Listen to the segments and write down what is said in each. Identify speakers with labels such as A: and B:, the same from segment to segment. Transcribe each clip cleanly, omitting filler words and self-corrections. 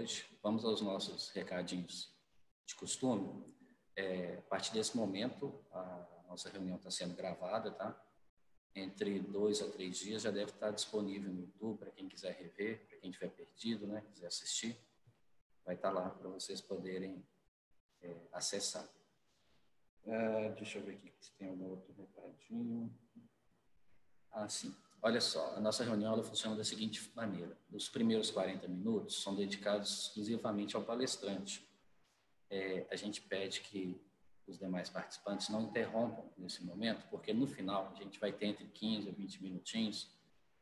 A: hoje. Vamos aos nossos recadinhos de costume. A partir desse momento, a nossa reunião está sendo gravada, tá? Entre 2 a 3 dias já deve estar disponível no YouTube para quem quiser rever, para quem tiver perdido, né? Quiser assistir, vai estar lá para vocês poderem acessar. Deixa eu ver aqui se tem algum outro recadinho. Sim. Olha só, a nossa reunião ela funciona da seguinte maneira. Os primeiros 40 minutos são dedicados exclusivamente ao palestrante. A gente pede que os demais participantes não interrompam nesse momento, porque no final a gente vai ter entre 15 a 20 minutinhos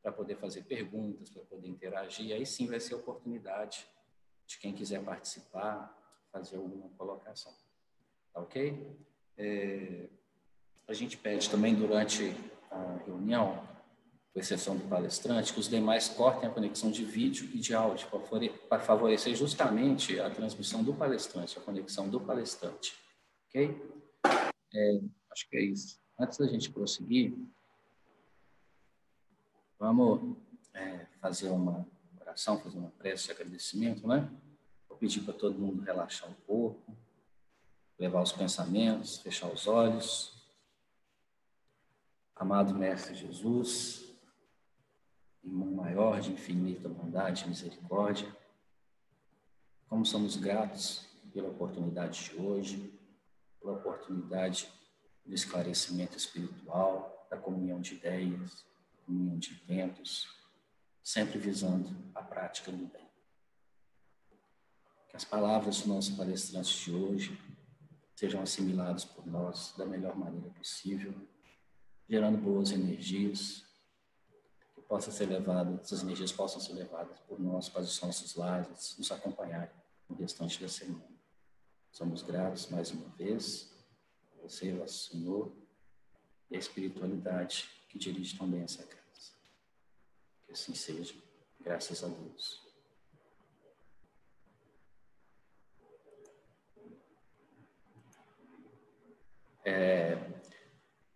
A: para poder fazer perguntas, para poder interagir, e aí sim vai ser a oportunidade de quem quiser participar, fazer alguma colocação. Tá ok? A gente pede também durante a reunião, com exceção do palestrante, que os demais cortem a conexão de vídeo e de áudio para favorecer justamente a transmissão do palestrante, a conexão do palestrante. Ok? Acho que é isso. Antes da gente prosseguir, vamos fazer uma oração, fazer uma prece de agradecimento, né? Vou pedir para todo mundo relaxar um pouco, levar os pensamentos, fechar os olhos. Amado Mestre Jesus, irmão maior de infinita bondade e misericórdia, como somos gratos pela oportunidade de hoje, pela oportunidade do esclarecimento espiritual, da comunhão de ideias, da comunhão de eventos, sempre visando a prática do bem. Que as palavras do nosso palestrante de hoje sejam assimiladas por nós da melhor maneira possível, gerando boas energias, essas energias possam ser levadas por nós para os nossos lares, nos acompanharem no restante da semana. Somos gratos mais uma vez a você, nosso Senhor, e a espiritualidade que dirige também essa casa. Que assim seja, graças a Deus.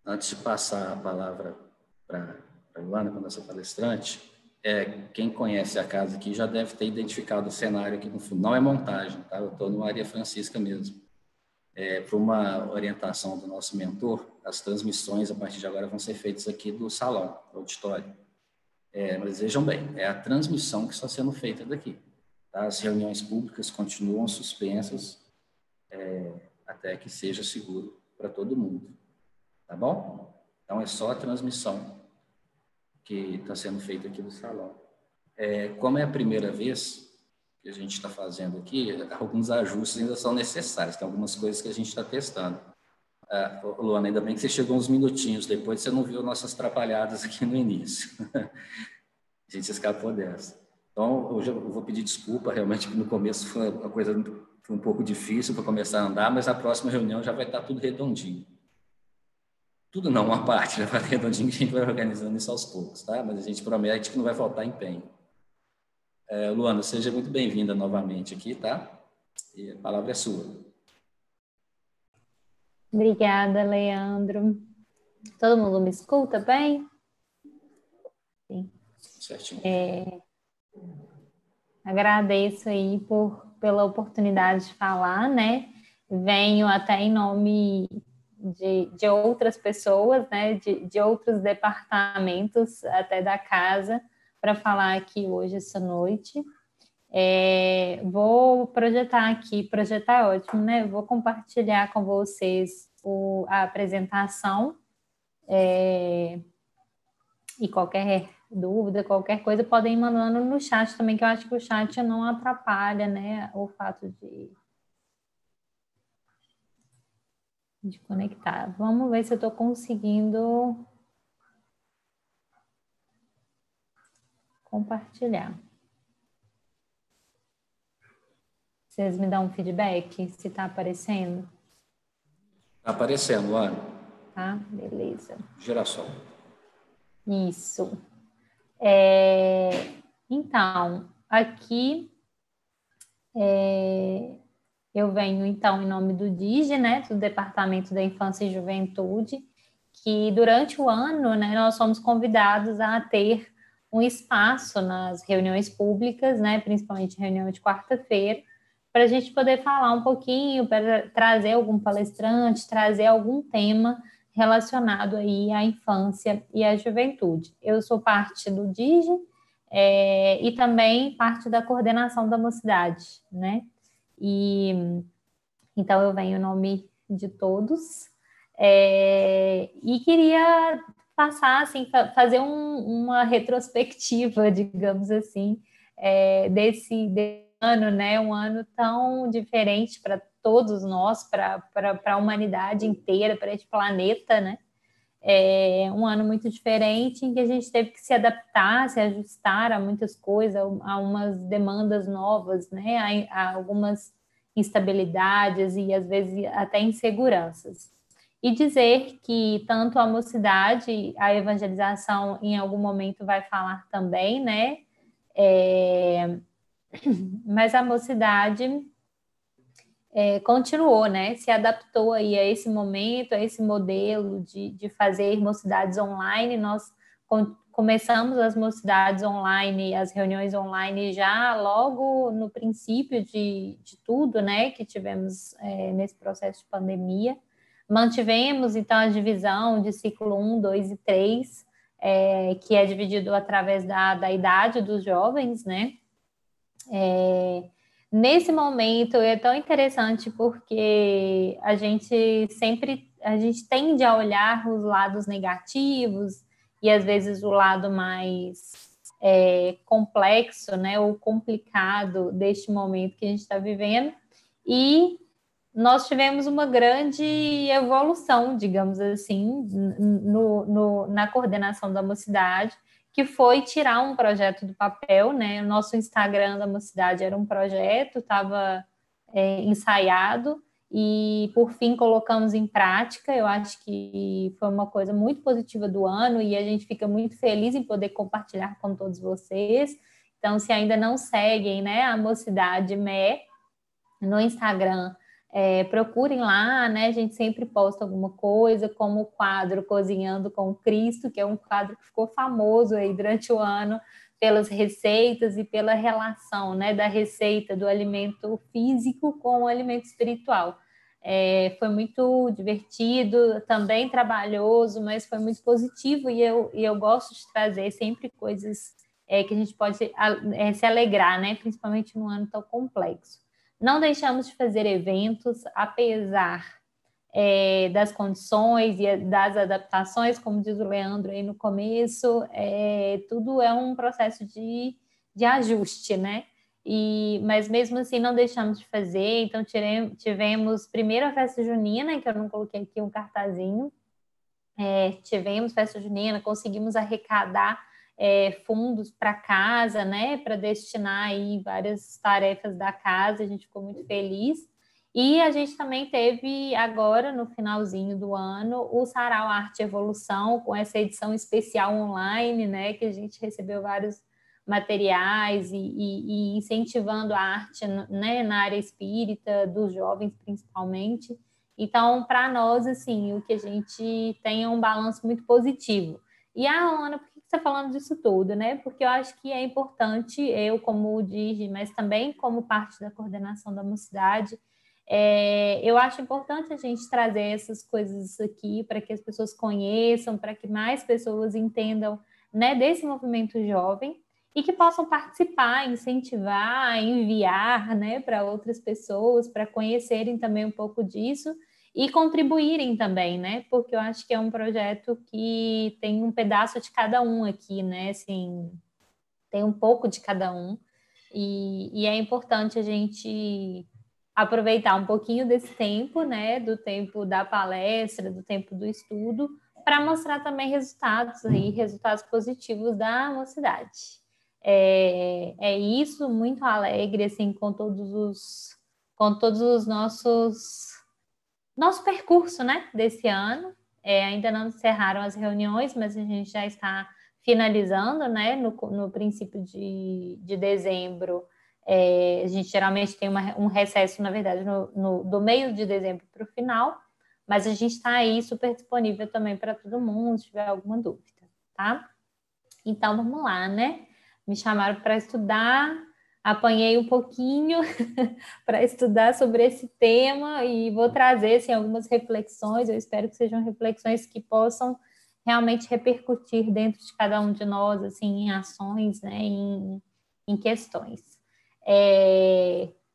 A: Antes de passar a palavra para a Luana, para a nossa palestrante, quem conhece a casa aqui já deve ter identificado o cenário aqui no fundo. Não é montagem, tá? Eu estou no Maria Francisca mesmo. Por uma orientação do nosso mentor, as transmissões a partir de agora vão ser feitas aqui do salão, do auditório. Mas vejam bem, é a transmissão que está sendo feita daqui. Tá? As reuniões públicas continuam suspensas até que seja seguro para todo mundo. Tá bom? Então, é só a transmissão que está sendo feita aqui do salão. Como é a primeira vez que a gente está fazendo aqui, alguns ajustes ainda são necessários, tem algumas coisas que a gente está testando. Luana, ainda bem que você chegou uns minutinhos depois, você não viu nossas atrapalhadas aqui no início. A gente escapou dessa. Então, hoje eu vou pedir desculpa, realmente, que no começo foi uma coisa um pouco difícil para começar a andar, mas a próxima reunião já vai estar tudo redondinho. Tudo não, uma parte já vai redondinho, que a gente vai organizando isso aos poucos, tá? Mas a gente promete que não vai faltar empenho. Luana, seja muito bem-vinda novamente aqui, tá? E a palavra é sua.
B: Obrigada, Leandro. Todo mundo me escuta bem? Sim.
A: Certinho.
B: Agradeço aí pela oportunidade de falar, né? Venho até em nome de outras pessoas, né? De outros departamentos até da casa, para falar aqui hoje, essa noite. Vou projetar aqui, projetar é ótimo, né? Vou compartilhar com vocês a apresentação, e qualquer dúvida, qualquer coisa, podem ir mandando no chat também, que eu acho que o chat não atrapalha, né, o fato de conectar. Vamos ver se eu estou conseguindo compartilhar. Vocês me dão um feedback se está aparecendo?
A: Está aparecendo, Luana.
B: Tá, beleza.
A: Girassol.
B: Isso. Então, aqui eu venho, então, em nome do DIGE, né, do Departamento da Infância e Juventude, que durante o ano, né, nós somos convidados a ter um espaço nas reuniões públicas, né, principalmente reunião de quarta-feira, para a gente poder falar um pouquinho, para trazer algum palestrante, trazer algum tema relacionado aí à infância e à juventude. Eu sou parte do DIGE e também parte da coordenação da mocidade, né? E então eu venho em nome de todos e queria passar, assim, fazer uma retrospectiva, digamos assim, desse ano, né? Um ano tão diferente para todos nós, para a humanidade inteira, para este planeta, né? Um ano muito diferente em que a gente teve que se adaptar, se ajustar a muitas coisas, a umas demandas novas, né? A algumas instabilidades e às vezes até inseguranças. E dizer que tanto a mocidade, a evangelização em algum momento vai falar também, né? Mas a mocidade continuou, né? Se adaptou aí a esse momento, a esse modelo de fazer mocidades online. Nós começamos as mocidades online, as reuniões online já logo no princípio de tudo, né? Que tivemos nesse processo de pandemia. Mantivemos, então, a divisão de ciclo 1, 2 e 3, que é dividido através da idade dos jovens, né? Nesse momento é tão interessante porque a gente tende a olhar os lados negativos e às vezes o lado mais complexo, né, ou complicado deste momento que a gente está vivendo, e nós tivemos uma grande evolução, digamos assim, na coordenação da mocidade, que foi tirar um projeto do papel, né? O nosso Instagram da mocidade era um projeto, estava ensaiado, e por fim colocamos em prática. Eu acho que foi uma coisa muito positiva do ano, e a gente fica muito feliz em poder compartilhar com todos vocês. Então, se ainda não seguem, né, a Mocidade ME no Instagram, procurem lá, né? A gente sempre posta alguma coisa, como o quadro Cozinhando com Cristo, que é um quadro que ficou famoso aí durante o ano pelas receitas e pela relação, né, da receita do alimento físico com o alimento espiritual. Foi muito divertido, também trabalhoso, mas foi muito positivo, e eu gosto de trazer sempre coisas que a gente pode se alegrar, né, principalmente num ano tão complexo. Não deixamos de fazer eventos, apesar das condições e das adaptações, como diz o Leandro aí no começo, tudo é um processo de ajuste, né? Mas mesmo assim não deixamos de fazer. Então tivemos primeiro a festa junina, que eu não coloquei aqui um cartazinho, tivemos festa junina, conseguimos arrecadar fundos para casa, né, para destinar aí várias tarefas da casa. A gente ficou muito feliz. E a gente também teve agora, no finalzinho do ano, o Sarau Arte e Evolução, com essa edição especial online, né, que a gente recebeu vários materiais e incentivando a arte, né, na área espírita, dos jovens principalmente. Então, para nós, assim, o que a gente tem é um balanço muito positivo. E Ana, por que você está falando disso tudo, né? Porque eu acho que é importante, eu como DIGE, mas também como parte da coordenação da mocidade, eu acho importante a gente trazer essas coisas aqui para que as pessoas conheçam, para que mais pessoas entendam, né, desse movimento jovem e que possam participar, incentivar, enviar, né, para outras pessoas, para conhecerem também um pouco disso e contribuírem também, né? Porque eu acho que é um projeto que tem um pedaço de cada um aqui, né? Assim, tem um pouco de cada um, e é importante a gente aproveitar um pouquinho desse tempo, né? Do tempo da palestra, do tempo do estudo, para mostrar também resultados aí, resultados positivos da mocidade. É isso, muito alegre assim com todos os nosso percurso, né, desse ano. Ainda não encerraram as reuniões, mas a gente já está finalizando, né, no princípio de dezembro. A gente geralmente tem um recesso, na verdade, do meio de dezembro para o final, mas a gente está aí super disponível também para todo mundo, se tiver alguma dúvida, tá? Então, vamos lá, né? Me chamaram para estudar, apanhei um pouquinho para estudar sobre esse tema e vou trazer assim, algumas reflexões. Eu espero que sejam reflexões que possam realmente repercutir dentro de cada um de nós, assim, em ações, né? Em questões.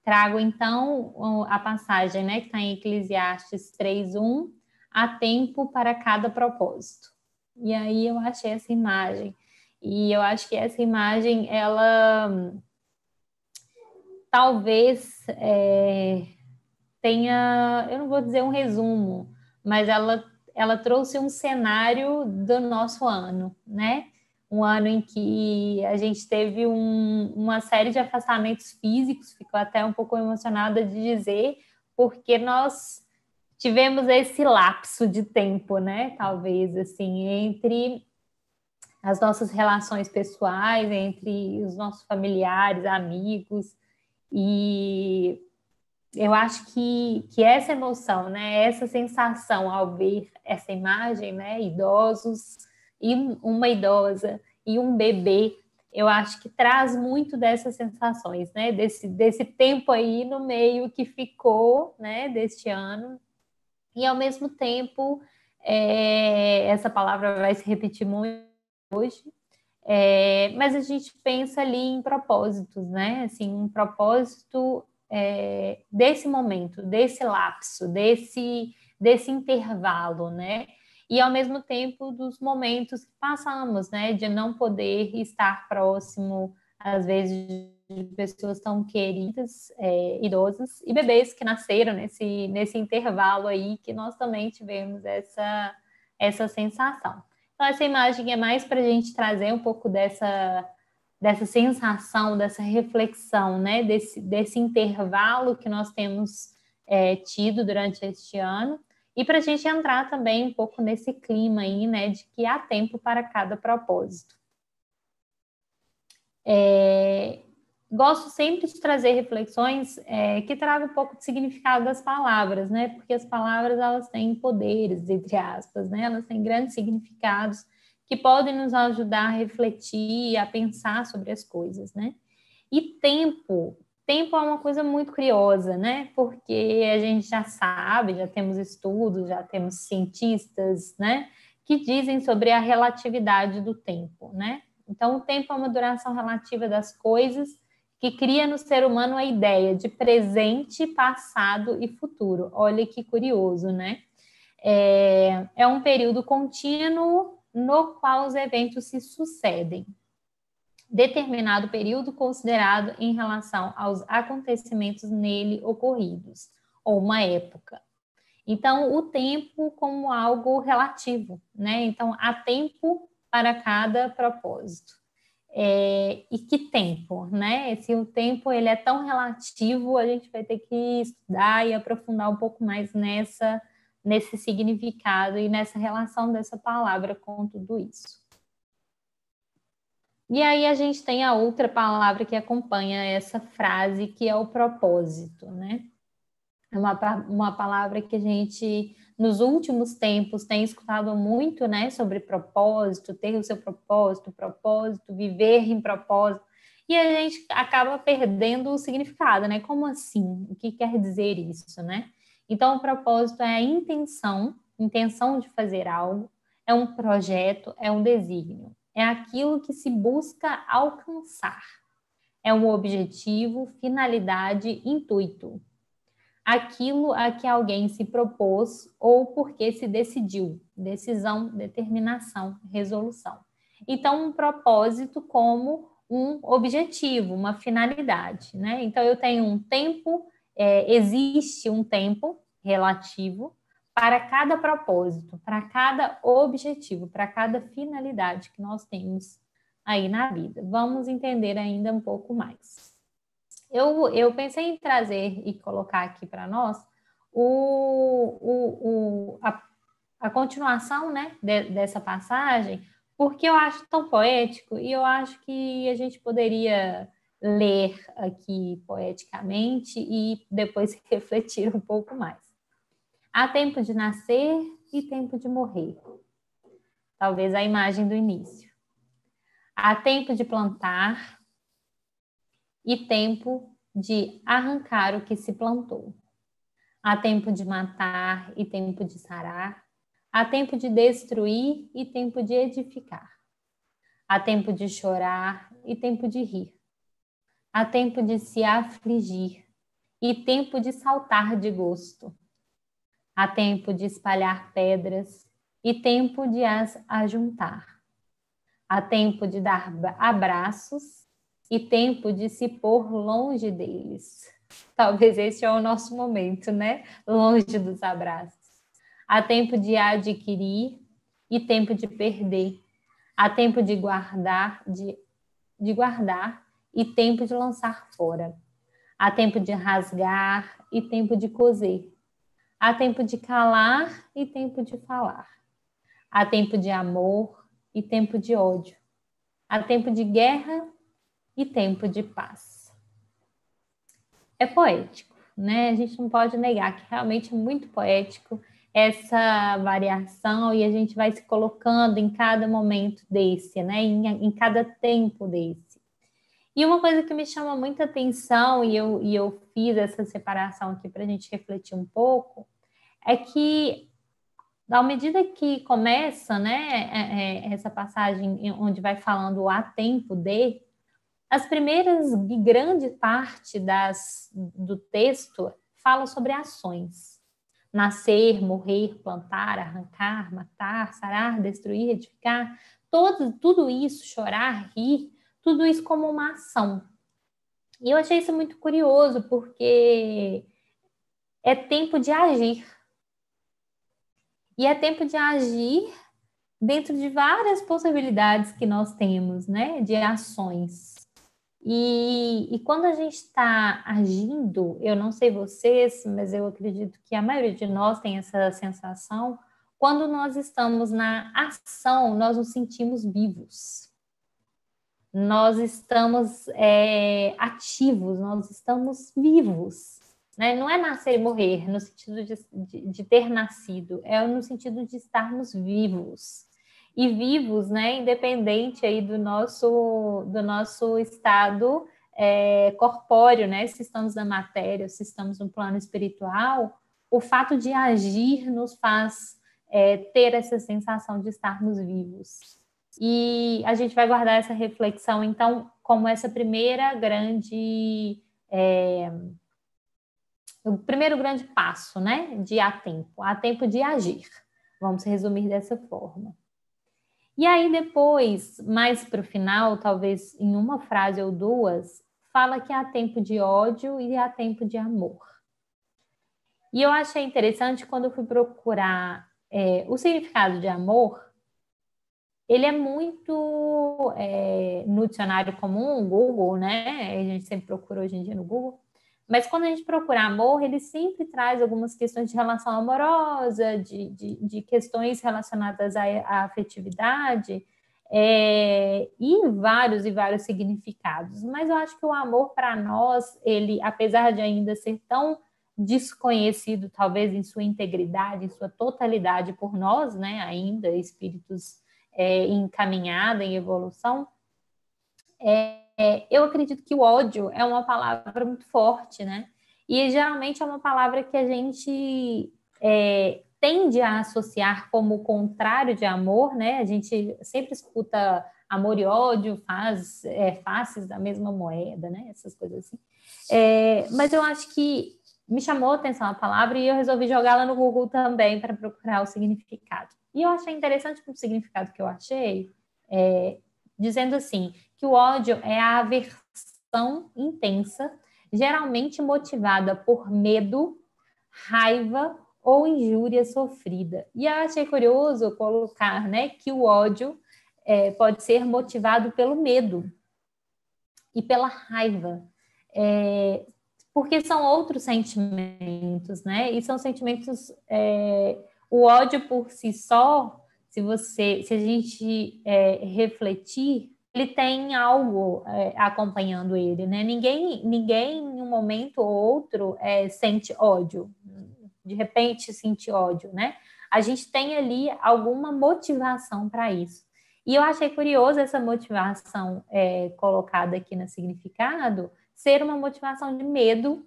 B: Trago, então, a passagem, né, que está em Eclesiastes 3:1, há tempo para cada propósito. E aí eu achei essa imagem. E eu acho que essa imagem, ela talvez tenha, eu não vou dizer um resumo, mas ela trouxe um cenário do nosso ano, né? Um ano em que a gente teve uma série de afastamentos físicos, ficou até um pouco emocionada de dizer, porque nós tivemos esse lapso de tempo, né? Talvez, assim, entre as nossas relações pessoais, entre os nossos familiares, amigos, e eu acho que essa emoção, né, essa sensação ao ver essa imagem, né, idosos e uma idosa e um bebê, eu acho que traz muito dessas sensações, né, desse tempo aí no meio que ficou, né, deste ano. E ao mesmo tempo, essa palavra vai se repetir muito hoje, mas a gente pensa ali em propósitos, né? Assim, um propósito desse momento, desse lapso, desse intervalo, né? E ao mesmo tempo dos momentos que passamos, né? De não poder estar próximo, às vezes, de pessoas tão queridas, idosas, e bebês que nasceram nesse intervalo aí, que nós também tivemos essa sensação. Então, essa imagem é mais para a gente trazer um pouco dessa sensação, dessa reflexão, né? Desse intervalo que nós temos tido durante este ano, e para a gente entrar também um pouco nesse clima aí, né? De que há tempo para cada propósito. Gosto sempre de trazer reflexões que tragam um pouco de significado das palavras, né? Porque as palavras, elas têm poderes, entre aspas, né? Elas têm grandes significados que podem nos ajudar a refletir, a pensar sobre as coisas, né? E tempo é uma coisa muito curiosa, né? Porque a gente já sabe, já temos estudos, já temos cientistas, né? Que dizem sobre a relatividade do tempo, né? Então, o tempo é uma duração relativa das coisas que cria no ser humano a ideia de presente, passado e futuro. Olha que curioso, né? É um período contínuo no qual os eventos se sucedem. Determinado período considerado em relação aos acontecimentos nele ocorridos, ou uma época. Então, o tempo como algo relativo, né? Então, há tempo para cada propósito. E que tempo, né? Se o tempo ele é tão relativo, a gente vai ter que estudar e aprofundar um pouco mais nesse significado e nessa relação dessa palavra com tudo isso. E aí a gente tem a outra palavra que acompanha essa frase, que é o propósito, né? É uma palavra que a gente, nos últimos tempos, tem escutado muito, né? Sobre propósito, ter o seu propósito, viver em propósito. E a gente acaba perdendo o significado, né? Como assim? O que quer dizer isso, né? Então, o propósito é a intenção de fazer algo, é um projeto, é um desígnio. É aquilo que se busca alcançar. É um objetivo, finalidade, intuito. Aquilo a que alguém se propôs ou porque se decidiu. Decisão, determinação, resolução. Então, um propósito como um objetivo, uma finalidade, né? Então, eu tenho um tempo, existe um tempo relativo para cada propósito, para cada objetivo, para cada finalidade que nós temos aí na vida. Vamos entender ainda um pouco mais. Eu pensei em trazer e colocar aqui para nós a continuação, né, dessa passagem, porque eu acho tão poético e eu acho que a gente poderia ler aqui poeticamente e depois refletir um pouco mais. Há tempo de nascer e tempo de morrer. Talvez a imagem do início. Há tempo de plantar e tempo de arrancar o que se plantou. Há tempo de matar e tempo de sarar. Há tempo de destruir e tempo de edificar. Há tempo de chorar e tempo de rir. Há tempo de se afligir e tempo de saltar de gosto. Há tempo de espalhar pedras e tempo de as ajuntar. Há tempo de dar abraços e tempo de se pôr longe deles. Talvez esse é o nosso momento, né? Longe dos abraços. Há tempo de adquirir e tempo de perder. Há tempo de guardar e tempo de lançar fora. Há tempo de rasgar e tempo de coser. Há tempo de calar e tempo de falar. Há tempo de amor e tempo de ódio. Há tempo de guerra e tempo de paz. É poético, né? A gente não pode negar que realmente é muito poético essa variação e a gente vai se colocando em cada momento desse, né? Em cada tempo desse. E uma coisa que me chama muita atenção, e eu fiz essa separação aqui para a gente refletir um pouco, é que, à medida que começa, né, essa passagem onde vai falando há tempo de, as primeiras e grande parte do texto fala sobre ações. Nascer, morrer, plantar, arrancar, matar, sarar, destruir, edificar. Tudo isso, chorar, rir, tudo isso como uma ação. E eu achei isso muito curioso, porque é tempo de agir. E é tempo de agir dentro de várias possibilidades que nós temos, né, de ações. E quando a gente está agindo, eu não sei vocês, mas eu acredito que a maioria de nós tem essa sensação, quando nós estamos na ação, nós nos sentimos vivos. Nós estamos ativos, nós estamos vivos. Né? Não é nascer e morrer no sentido de ter nascido, é no sentido de estarmos vivos. E vivos, né, independente aí do nosso estado corpóreo, né, se estamos na matéria, se estamos no plano espiritual, o fato de agir nos faz ter essa sensação de estarmos vivos. E a gente vai guardar essa reflexão, então, como essa primeira grande... o primeiro grande passo, né, de há tempo de agir. Vamos resumir dessa forma. E aí depois, mais para o final, talvez em uma frase ou duas, fala que há tempo de ódio e há tempo de amor. E eu achei interessante quando eu fui procurar o significado de amor, ele é muito no dicionário comum, Google, né? A gente sempre procura hoje em dia no Google. Mas quando a gente procura amor, ele sempre traz algumas questões de relação amorosa, de questões relacionadas à afetividade, e vários significados. Mas eu acho que o amor, para nós, ele, apesar de ainda ser tão desconhecido, talvez em sua integridade, em sua totalidade por nós, né, ainda espíritos em caminhada, em evolução, eu acredito que o ódio é uma palavra muito forte, né? E geralmente é uma palavra que a gente tende a associar como o contrário de amor, né? A gente sempre escuta amor e ódio, faces da mesma moeda, né? Essas coisas assim. Mas eu acho que me chamou a atenção a palavra e eu resolvi jogá-la no Google também para procurar o significado. E eu achei interessante o significado que eu achei, dizendo assim, que o ódio é a aversão intensa, geralmente motivada por medo, raiva ou injúria sofrida. E eu achei curioso colocar, né, que o ódio pode ser motivado pelo medo e pela raiva, porque são outros sentimentos, né? E são sentimentos... o ódio por si só, se a gente refletir, ele tem algo acompanhando ele, né? Ninguém em um momento ou outro sente ódio, de repente sente ódio, né? A gente tem ali alguma motivação para isso. E eu achei curioso essa motivação colocada aqui no significado ser uma motivação de medo,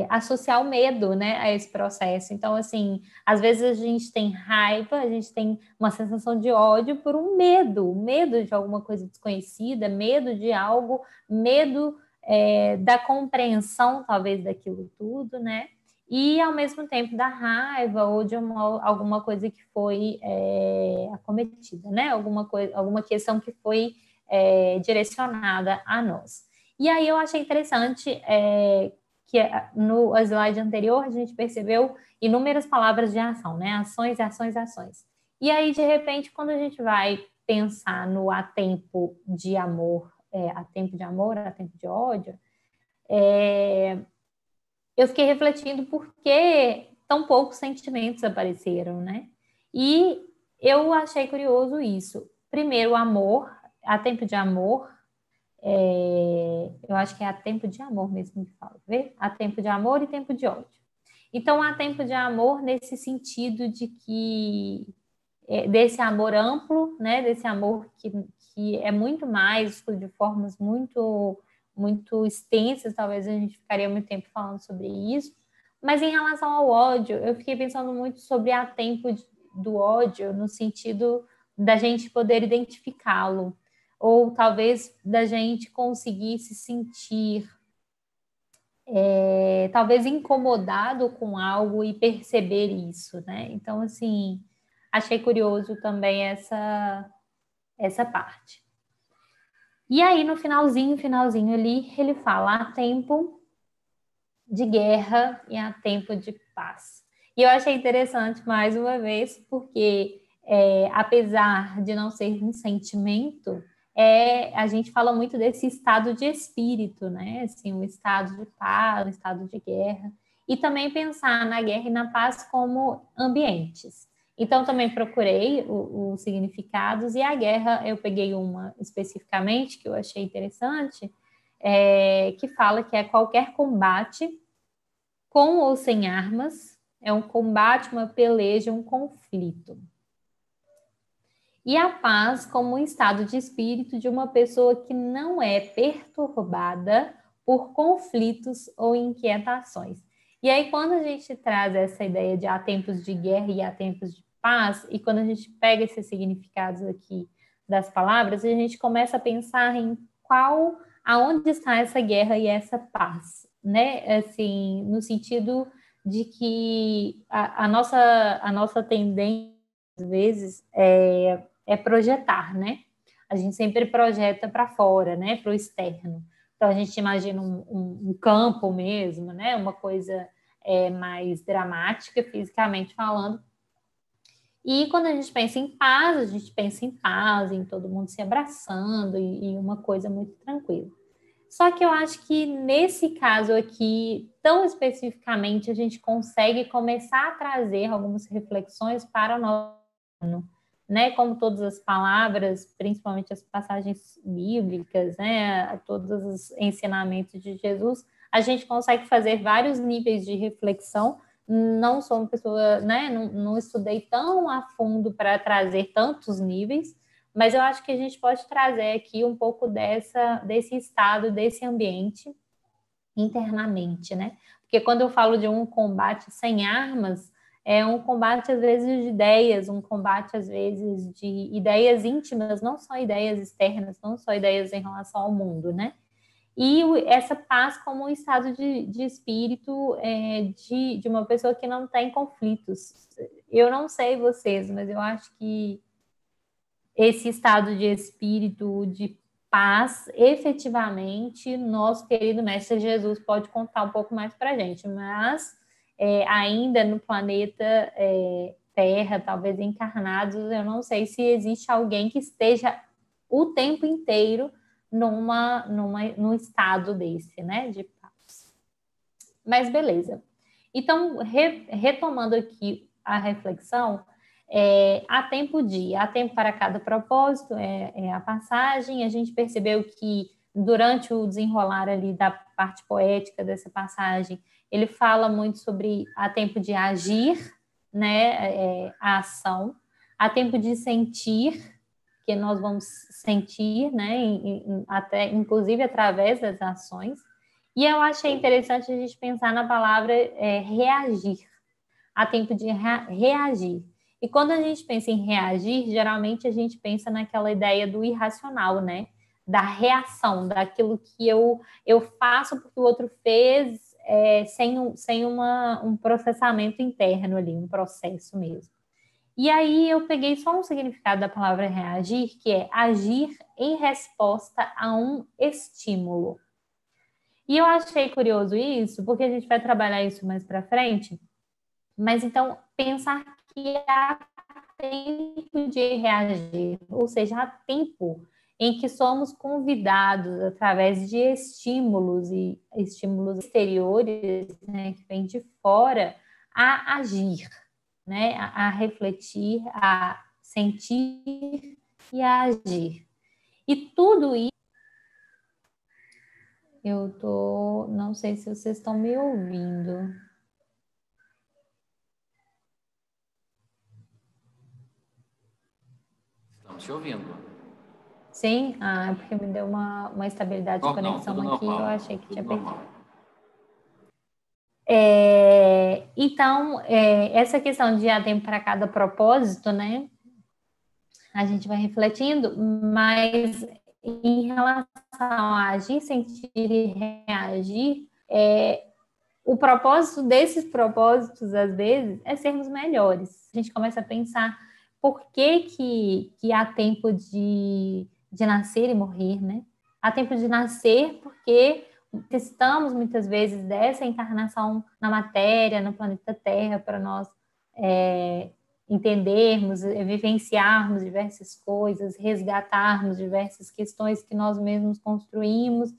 B: associar o medo, né, a esse processo. Então, assim, às vezes a gente tem raiva, a gente tem uma sensação de ódio por um medo de alguma coisa desconhecida, medo de algo, medo da compreensão, talvez, daquilo tudo, né? E, ao mesmo tempo, da raiva ou de alguma coisa que foi acometida, né? Alguma questão que foi direcionada a nós. E aí eu achei interessante que no slide anterior a gente percebeu inúmeras palavras de ação, né? Ações, ações, ações. E aí, de repente, quando a gente vai pensar no há tempo de amor, há tempo de ódio, eu fiquei refletindo por que tão poucos sentimentos apareceram, né? E eu achei curioso isso. Primeiro, o amor, há tempo de amor, eu acho que é há tempo de amor mesmo que fala, vê? Há tempo de amor e tempo de ódio. Então, há tempo de amor nesse sentido de que desse amor amplo, né? Desse amor que é muito mais, de formas muito extensas, talvez a gente ficaria muito tempo falando sobre isso. Mas em relação ao ódio, eu fiquei pensando muito sobre há tempo do ódio, no sentido da gente poder identificá-lo, ou talvez da gente conseguir se sentir talvez incomodado com algo e perceber isso, né? Então, assim, achei curioso também essa parte. E aí, no finalzinho ali, ele fala: há tempo de guerra e há tempo de paz. E eu achei interessante, mais uma vez, porque apesar de não ser um sentimento, a gente fala muito desse estado de espírito, né? Assim, um estado de paz, um estado de guerra. E também pensar na guerra e na paz como ambientes. Então, também procurei os significados, e a guerra, eu peguei uma especificamente, que eu achei interessante, que fala que é qualquer combate, com ou sem armas, é um combate, uma peleja, um conflito. E a paz como um estado de espírito de uma pessoa que não é perturbada por conflitos ou inquietações. E aí, quando a gente traz essa ideia de há tempos de guerra e há tempos de paz, e quando a gente pega esses significados aqui das palavras, a gente começa a pensar em aonde está essa guerra e essa paz, né? Assim, no sentido de que a nossa tendência, às vezes, é projetar, né? A gente sempre projeta para fora, né? Para o externo. Então, a gente imagina um campo mesmo, né? Uma coisa mais dramática, fisicamente falando. E quando a gente pensa em paz, a gente pensa em paz, em todo mundo se abraçando e uma coisa muito tranquila. Só que eu acho que nesse caso aqui, tão especificamente, a gente consegue começar a trazer algumas reflexões para o nosso ano, né? Como todas as palavras, principalmente as passagens bíblicas, né? Todos os ensinamentos de Jesus, a gente consegue fazer vários níveis de reflexão. Não sou uma pessoa, né? Não estudei tão a fundo para trazer tantos níveis, mas eu acho que a gente pode trazer aqui um pouco desse estado, desse ambiente internamente, né? Porque quando eu falo de um combate sem armas, é um combate, às vezes, de ideias, um combate, às vezes, de ideias íntimas, não só ideias externas, não só ideias em relação ao mundo, né? E essa paz como um estado de espírito de uma pessoa que não tem conflitos. Eu não sei vocês, mas eu acho que esse estado de espírito, de paz, efetivamente, nosso querido Mestre Jesus pode contar um pouco mais para a gente, mas ainda no planeta Terra, talvez encarnados, eu não sei se existe alguém que esteja o tempo inteiro num estado desse, né, de paz. Mas beleza. Então, retomando aqui a reflexão, há tempo para cada propósito, a passagem. A gente percebeu que durante o desenrolar ali da parte poética dessa passagem, ele fala muito sobre há tempo de agir, né, a ação, há tempo de sentir, que nós vamos sentir, né, até inclusive através das ações. E eu achei interessante a gente pensar na palavra reagir. Há tempo de reagir. E quando a gente pensa em reagir, geralmente a gente pensa naquela ideia do irracional, né? Da reação, daquilo que eu faço porque o outro fez, sem um processamento interno ali, um processo mesmo. E aí eu peguei só um significado da palavra reagir, que é agir em resposta a um estímulo. E eu achei curioso isso, porque a gente vai trabalhar isso mais para frente, mas então pensar que há tempo de reagir, ou seja, há tempo em que somos convidados através de estímulos e estímulos exteriores, né, que vêm de fora, a agir, né, a refletir, a sentir e a agir. E tudo isso, não sei se vocês estão me ouvindo.
A: Estamos te ouvindo.
B: Sim? Ah, porque me deu uma estabilidade de conexão
A: Não,
B: aqui,
A: normal,
B: eu achei que tinha perdido.
A: normal.
B: Então, essa questão de há tempo para cada propósito, né? A gente vai refletindo, mas em relação a agir, sentir e reagir, o propósito desses propósitos, às vezes, é sermos melhores. A gente começa a pensar por que há tempo de nascer e morrer, né? Há tempo de nascer porque necessitamos, muitas vezes, dessa encarnação na matéria, no planeta Terra, para nós entendermos, vivenciarmos diversas coisas, resgatarmos diversas questões que nós mesmos construímos.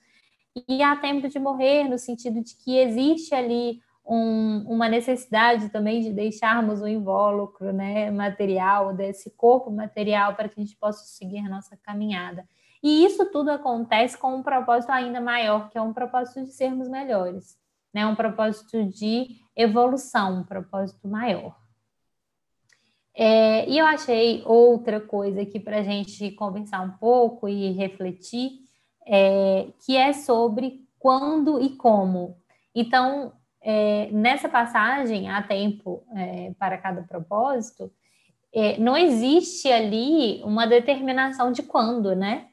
B: E há tempo de morrer, no sentido de que existe ali uma necessidade também de deixarmos o invólucro, né, material, desse corpo material, para que a gente possa seguir a nossa caminhada. E isso tudo acontece com um propósito ainda maior, que é um propósito de sermos melhores, né, um propósito de evolução, um propósito maior. E eu achei outra coisa aqui para a gente conversar um pouco e refletir, que é sobre quando e como. Então, nessa passagem, há tempo para cada propósito, não existe ali uma determinação de quando, né?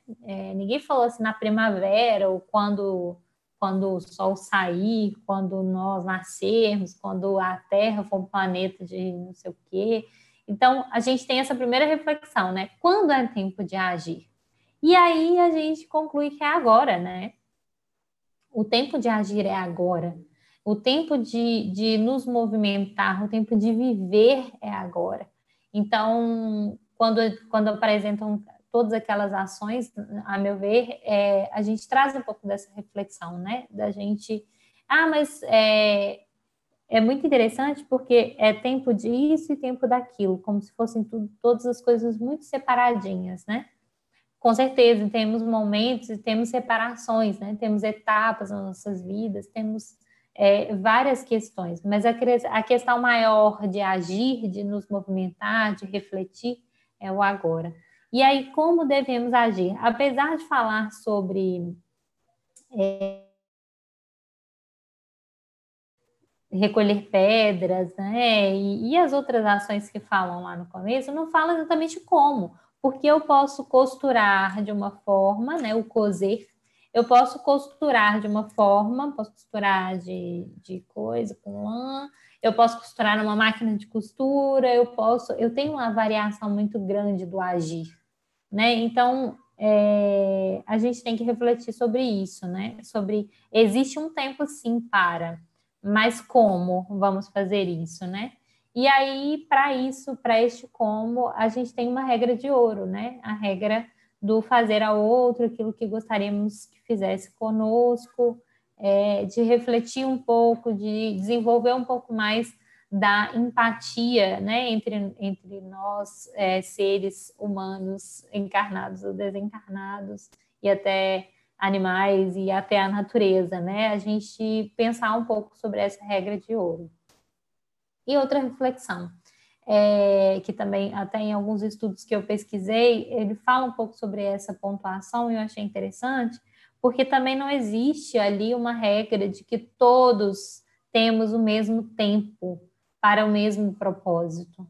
B: Ninguém falou assim na primavera, ou quando o sol sair, quando nós nascermos, quando a Terra for um planeta de não sei o quê. Então, a gente tem essa primeira reflexão, né? Quando é tempo de agir? E aí a gente conclui que é agora, né? O tempo de agir é agora. O tempo de nos movimentar, o tempo de viver é agora. Então, quando apresentam todas aquelas ações, a meu ver, a gente traz um pouco dessa reflexão, né? Da gente, mas é muito interessante porque é tempo disso e tempo daquilo, como se fossem todas as coisas muito separadinhas, né? Com certeza, temos momentos e temos separações, né? Temos etapas nas nossas vidas, temos várias questões, mas a questão maior de agir, de nos movimentar, de refletir, é o agora. E aí, como devemos agir? Apesar de falar sobre recolher pedras, né? E as outras ações que falam lá no começo, não fala exatamente como, porque eu posso costurar de uma forma, né? O coser, eu posso costurar de uma forma, posso costurar de coisa com lã, eu posso costurar numa máquina de costura, eu tenho uma variação muito grande do agir, né? Então, a gente tem que refletir sobre isso, né? Existe um tempo sim para, mas como vamos fazer isso, né? E aí, para isso, para este como, a gente tem uma regra de ouro, né? A regra do fazer ao outro aquilo que gostaríamos que fizesse conosco, de refletir um pouco, de desenvolver um pouco mais da empatia, né, entre nós, seres humanos, encarnados ou desencarnados, e até animais e até a natureza, né? A gente pensar um pouco sobre essa regra de ouro. E outra reflexão. que também até em alguns estudos que eu pesquisei, ele fala um pouco sobre essa pontuação e eu achei interessante, porque também não existe ali uma regra de que todos temos o mesmo tempo para o mesmo propósito,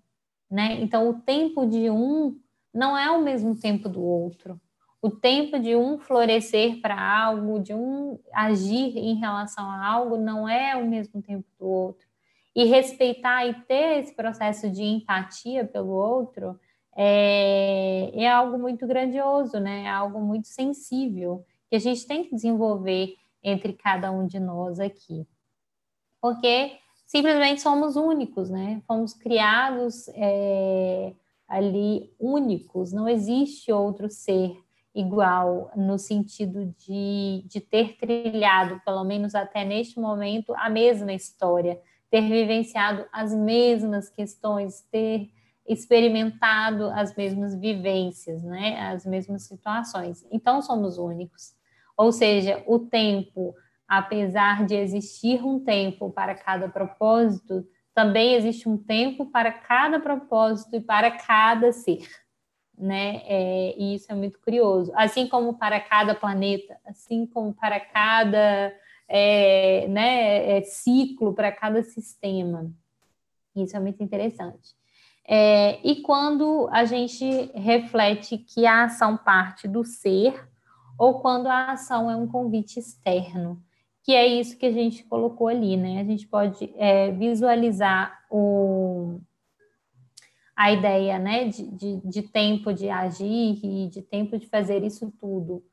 B: né? Então, o tempo de um não é o mesmo tempo do outro. O tempo de um florescer para algo, de um agir em relação a algo, não é o mesmo tempo do outro. E respeitar e ter esse processo de empatia pelo outro é algo muito grandioso, né? É algo muito sensível que a gente tem que desenvolver entre cada um de nós aqui. Porque simplesmente somos únicos, né? Fomos criados ali únicos, não existe outro ser igual no sentido de ter trilhado, pelo menos até neste momento, a mesma história, ter vivenciado as mesmas questões, ter experimentado as mesmas vivências, né? As mesmas situações. Então, somos únicos. Ou seja, o tempo, apesar de existir um tempo para cada propósito, também existe um tempo para cada propósito e para cada ser, né? E isso é muito curioso. Assim como para cada planeta, assim como para cada ciclo, para cada sistema. Isso é muito interessante. E quando a gente reflete que a ação parte do ser, ou quando a ação é um convite externo, que é isso que a gente colocou ali, né? A gente pode visualizar a ideia, né, de tempo de agir e de tempo de fazer isso tudo,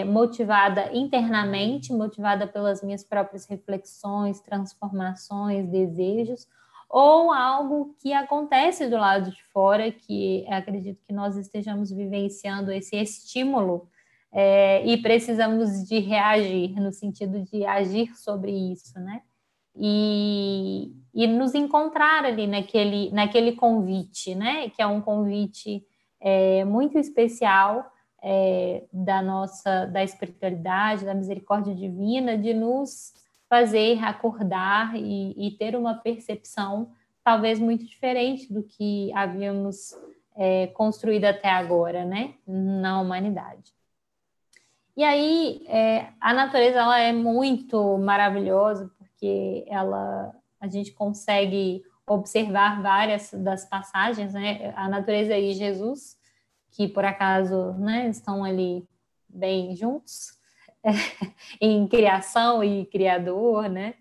B: motivada internamente, motivada pelas minhas próprias reflexões, transformações, desejos, ou algo que acontece do lado de fora, que acredito que nós estejamos vivenciando esse estímulo e precisamos de reagir, no sentido de agir sobre isso, né? E nos encontrar ali naquele convite, né? Que é um convite muito especial da espiritualidade, da misericórdia divina, de nos fazer acordar e ter uma percepção talvez muito diferente do que havíamos construído até agora, né? Na humanidade. E aí, a natureza ela é muito maravilhosa, porque a gente consegue observar várias das passagens, né? A natureza e Jesus, que por acaso, né, estão ali bem juntos, em criação e criador, né?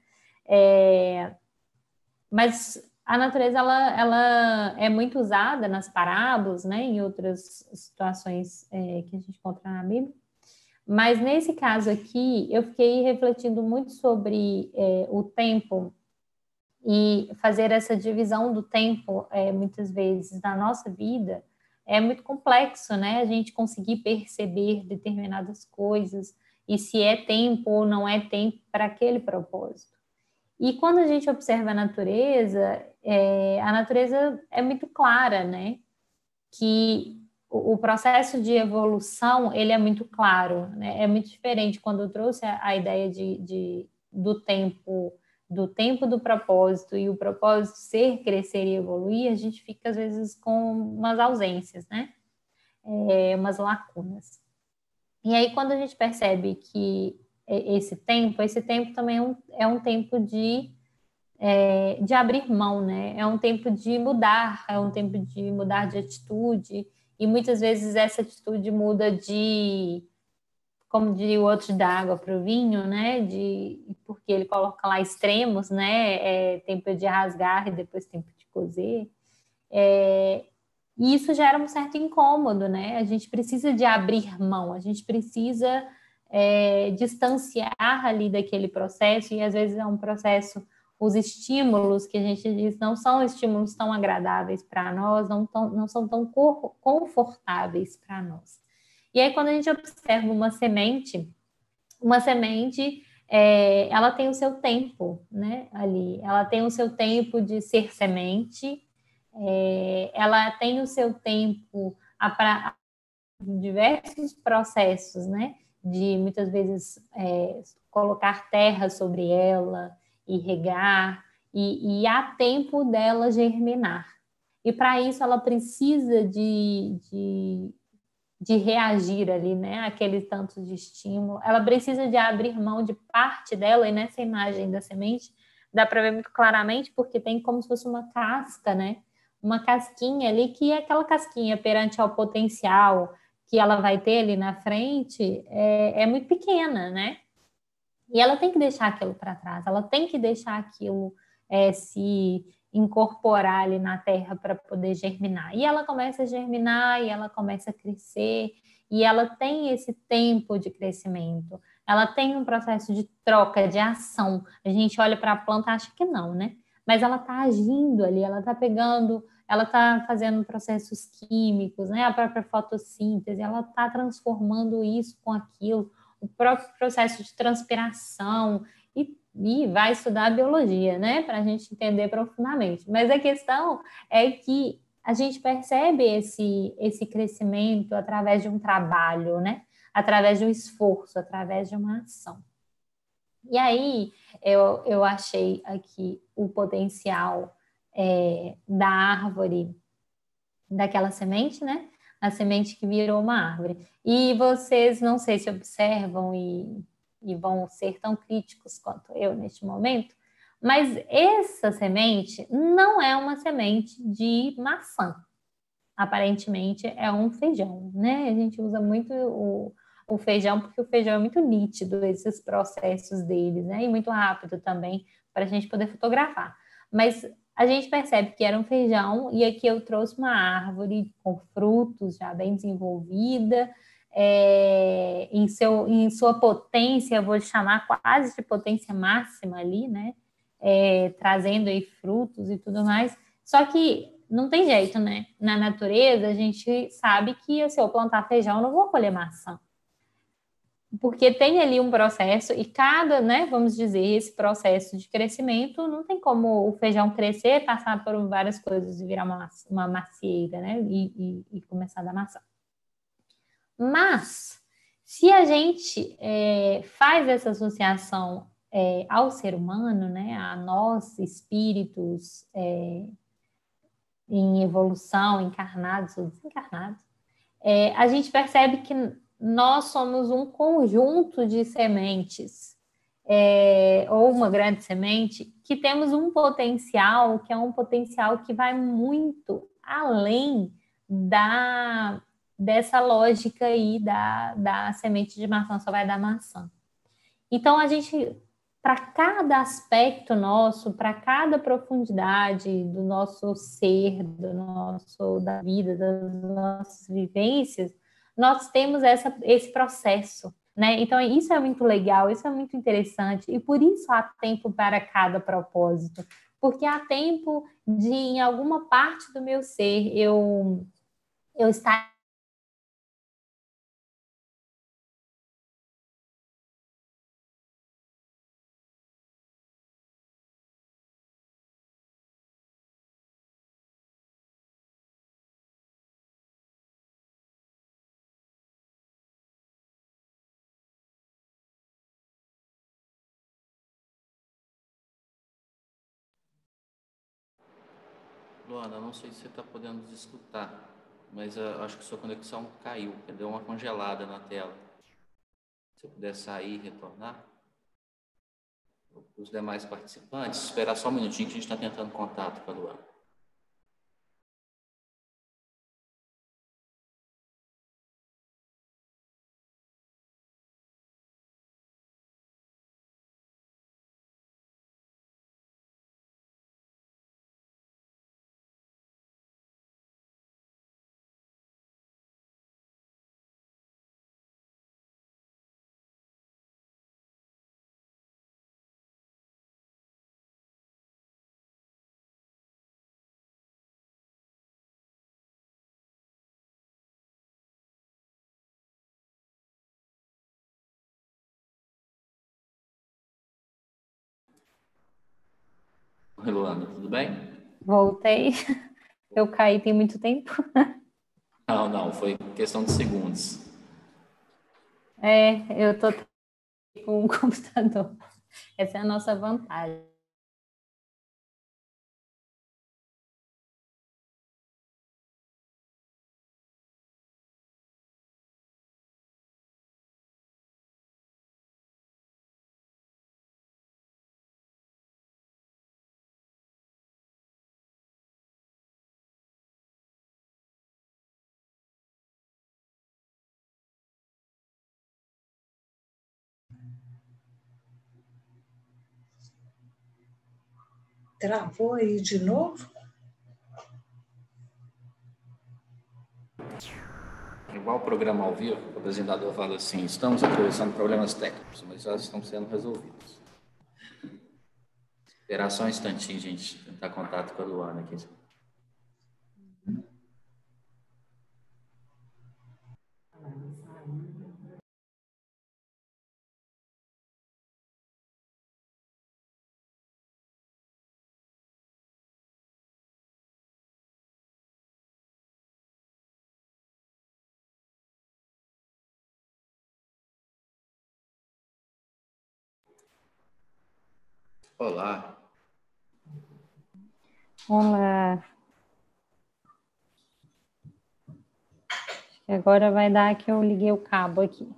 B: Mas a natureza ela é muito usada nas parábolas, né? Em outras situações que a gente encontra na Bíblia. Mas nesse caso aqui, eu fiquei refletindo muito sobre o tempo e fazer essa divisão do tempo, muitas vezes, na nossa vida, é muito complexo, né? A gente conseguir perceber determinadas coisas e se é tempo ou não é tempo para aquele propósito. E quando a gente observa a natureza é muito clara, né? Que o processo de evolução ele é muito claro, né? É muito diferente quando eu trouxe a ideia do tempo do propósito e o propósito ser, crescer e evoluir, a gente fica às vezes com umas ausências, né? Umas lacunas. E aí quando a gente percebe que esse tempo também é um tempo de abrir mão, né? É um tempo de mudar, é um tempo de mudar de atitude, e muitas vezes essa atitude muda como diria o outro, da água para o vinho, né? Porque ele coloca lá extremos, né? Tempo de rasgar e depois tempo de cozer. E isso gera um certo incômodo, né? A gente precisa de abrir mão, a gente precisa distanciar ali daquele processo, e às vezes é um processo, os estímulos que a gente diz não são estímulos tão agradáveis para nós, não são tão confortáveis para nós. E aí quando a gente observa uma semente ela tem o seu tempo, né? Ali, ela tem o seu tempo de ser semente, ela tem o seu tempo para diversos processos, né? De muitas vezes colocar terra sobre ela e regar, e há tempo dela germinar. e para isso ela precisa de reagir ali, né? Aquele tanto de estímulo. Ela precisa de abrir mão de parte dela, e nessa imagem da semente dá para ver muito claramente, porque tem como se fosse uma casca, né? Uma casquinha ali, que é aquela casquinha perante ao potencial que ela vai ter ali na frente, é muito pequena, né? E ela tem que deixar aquilo para trás, ela tem que deixar aquilo se incorporar ali na terra para poder germinar. E ela começa a germinar, e ela começa a crescer, e ela tem esse tempo de crescimento. Ela tem um processo de troca, de ação. A gente olha para a planta e acha que não, né? Mas ela está agindo ali, ela está pegando, ela está fazendo processos químicos, né? A própria fotossíntese, ela está transformando isso com aquilo, o próprio processo de transpiração, e vai estudar biologia, né, para a gente entender profundamente. Mas a questão é que a gente percebe esse crescimento através de um trabalho, né, através de um esforço, através de uma ação. E aí eu achei aqui o potencial da árvore, daquela semente, né? A semente que virou uma árvore. E vocês, não sei se observam e vão ser tão críticos quanto eu neste momento, mas essa semente não é uma semente de maçã. Aparentemente é um feijão, né? A gente usa muito o feijão porque o feijão é muito nítido, esses processos deles, né? E muito rápido também para a gente poder fotografar. Mas a gente percebe que era um feijão, e aqui eu trouxe uma árvore com frutos já bem desenvolvida, em sua potência, eu vou chamar quase de potência máxima ali, né? Trazendo aí frutos e tudo mais. Só que não tem jeito, né? Na natureza, a gente sabe que se eu plantar feijão, eu não vou colher maçã. Porque tem ali um processo, e cada, né, vamos dizer, esse processo de crescimento, não tem como o feijão crescer, passar por várias coisas e virar uma macieira, né, e começar a dar maçã. Mas, se a gente faz essa associação ao ser humano, né, a nós, espíritos em evolução, encarnados ou desencarnados, a gente percebe que nós somos um conjunto de sementes, ou uma grande semente, que temos um potencial, que é um potencial que vai muito além dessa lógica aí da semente de maçã só vai dar maçã. Então, a gente, para cada aspecto nosso, para cada profundidade do nosso ser, da vida, das nossas vivências, nós temos esse processo, né? Então, isso é muito legal, isso é muito interessante, e por isso há tempo para cada propósito, porque há tempo de, em alguma parte do meu ser, eu estar.
A: Luana, não sei se você está podendo nos escutar, mas eu acho que sua conexão caiu, deu uma congelada na tela. Se você puder sair e retornar. Os demais participantes, esperar só um minutinho que a gente está tentando contato com a Luana. Oi, Luana, tudo bem?
B: Voltei, eu caí tem muito tempo.
A: Não, foi questão de segundos.
B: Eu tô com um computador. Essa é a nossa vantagem.
C: Travou aí de novo?
A: Igual o programa ao vivo, o apresentador fala assim: estamos atravessando problemas técnicos, mas já estão sendo resolvidos. Esperar só um instantinho, gente, tentar contato com a Luana aqui. Olá.
B: Olá. Agora vai dar que eu liguei o cabo aqui.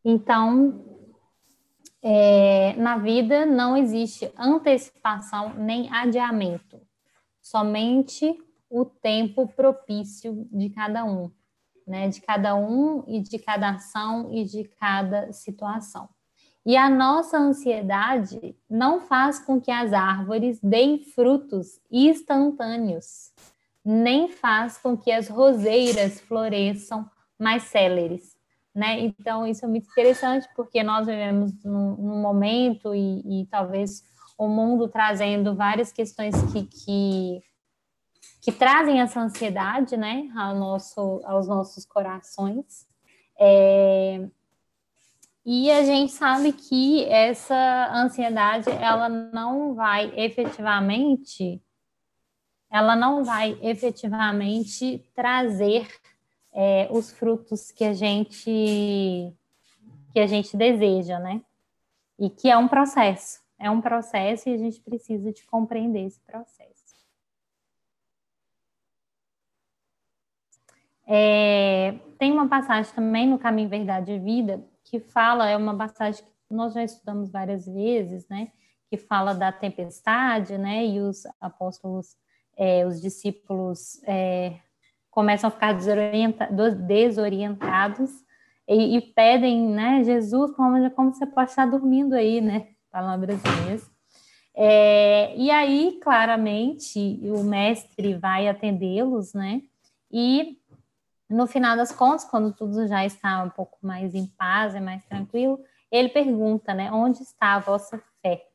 B: Então, na vida não existe antecipação nem adiamento, somente o tempo propício de cada um, né? De cada um e de cada ação e de cada situação. E a nossa ansiedade não faz com que as árvores deem frutos instantâneos, nem faz com que as roseiras floresçam mais céleres, né? Então, isso é muito interessante, porque nós vivemos num momento e talvez o mundo trazendo várias questões que trazem essa ansiedade, né, aos nossos corações. E a gente sabe que essa ansiedade, ela não vai efetivamente trazer os frutos que a gente deseja, né? E que é um processo e a gente precisa de compreender esse processo. Tem uma passagem também no Caminho, Verdade e Vida que fala, é uma passagem que nós já estudamos várias vezes, né? Que fala da tempestade, né? E os apóstolos, os discípulos começam a ficar desorientados e pedem, né? Jesus, como você pode estar dormindo aí, né? Palavras minhas. E aí, claramente, o mestre vai atendê-los, né? E no final das contas, quando tudo já está um pouco mais em paz e mais tranquilo, ele pergunta, né, onde está a vossa fé?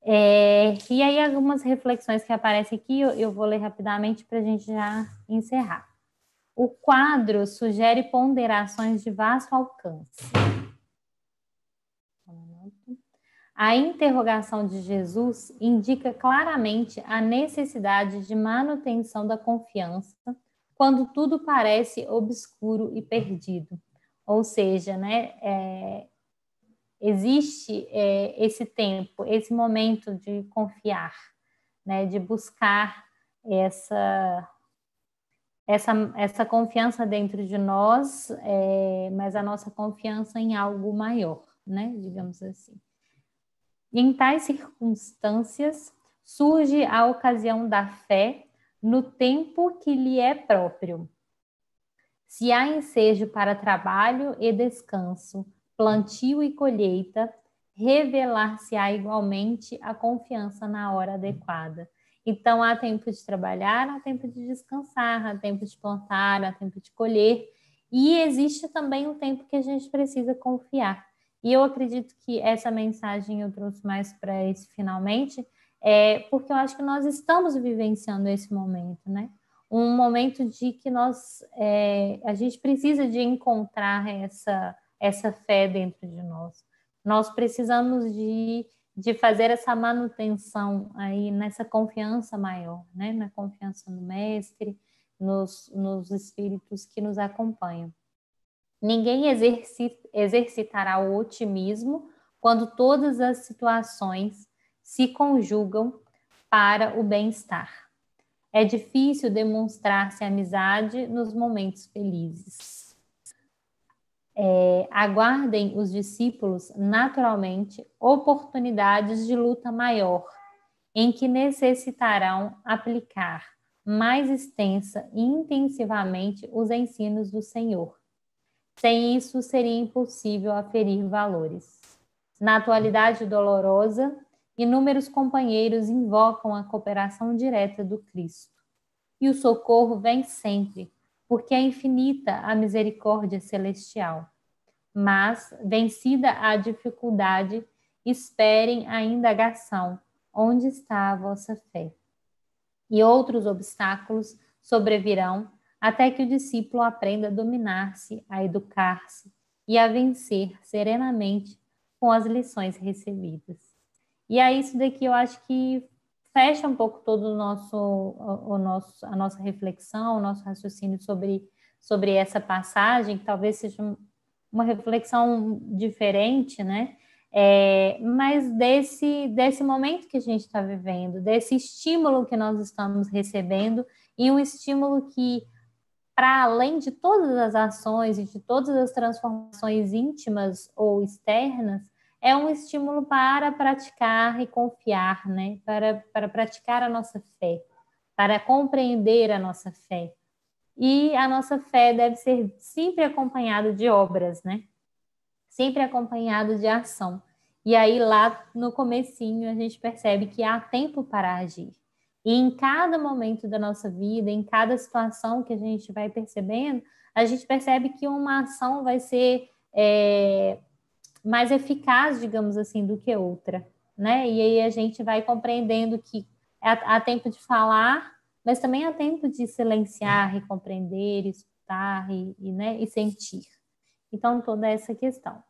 B: E aí algumas reflexões que aparecem aqui, eu vou ler rapidamente para a gente já encerrar. O quadro sugere ponderações de vasto alcance. A interrogação de Jesus indica claramente a necessidade de manutenção da confiança quando tudo parece obscuro e perdido. Ou seja, né, existe esse tempo, esse momento de confiar, né, de buscar essa confiança dentro de nós, mas a nossa confiança em algo maior, né, digamos assim. Em tais circunstâncias, surge a ocasião da fé no tempo que lhe é próprio. Se há ensejo para trabalho e descanso, plantio e colheita, revelar-se-á igualmente a confiança na hora adequada. Então, há tempo de trabalhar, há tempo de descansar, há tempo de plantar, há tempo de colher. E existe também um tempo que a gente precisa confiar. E eu acredito que essa mensagem eu trouxe mais para esse finalmente, porque eu acho que nós estamos vivenciando esse momento, né? Um momento de que a gente precisa de encontrar essa fé dentro de nós. Nós precisamos de fazer essa manutenção aí nessa confiança maior, né? Na confiança no Mestre, nos espíritos que nos acompanham. Ninguém exercitará o otimismo quando todas as situações se conjugam para o bem-estar. É difícil demonstrar-se amizade nos momentos felizes. aguardem os discípulos naturalmente oportunidades de luta maior, em que necessitarão aplicar mais extensa e intensivamente os ensinos do Senhor. Sem isso, seria impossível aferir valores. Na atualidade dolorosa, inúmeros companheiros invocam a cooperação direta do Cristo. E o socorro vem sempre, porque é infinita a misericórdia celestial. Mas, vencida a dificuldade, esperem a indagação: onde está a vossa fé? E outros obstáculos sobrevirão até que o discípulo aprenda a dominar-se, a educar-se e a vencer serenamente com as lições recebidas. E aí isso daqui eu acho que fecha um pouco todo a nossa reflexão, o nosso raciocínio sobre essa passagem, que talvez seja uma reflexão diferente, né? Mas desse momento que a gente está vivendo, desse estímulo que nós estamos recebendo, e um estímulo que, para além de todas as ações e de todas as transformações íntimas ou externas, é um estímulo para praticar e confiar, né? Para praticar a nossa fé, para compreender a nossa fé. E a nossa fé deve ser sempre acompanhada de obras, né? Sempre acompanhado de ação. E aí, lá no comecinho, a gente percebe que há tempo para agir. E em cada momento da nossa vida, em cada situação que a gente vai percebendo, a gente percebe que uma ação vai ser mais eficaz, digamos assim, do que outra, né? E aí a gente vai compreendendo que há tempo de falar, mas também há tempo de silenciar e compreender, escutar e sentir. Então, toda essa questão.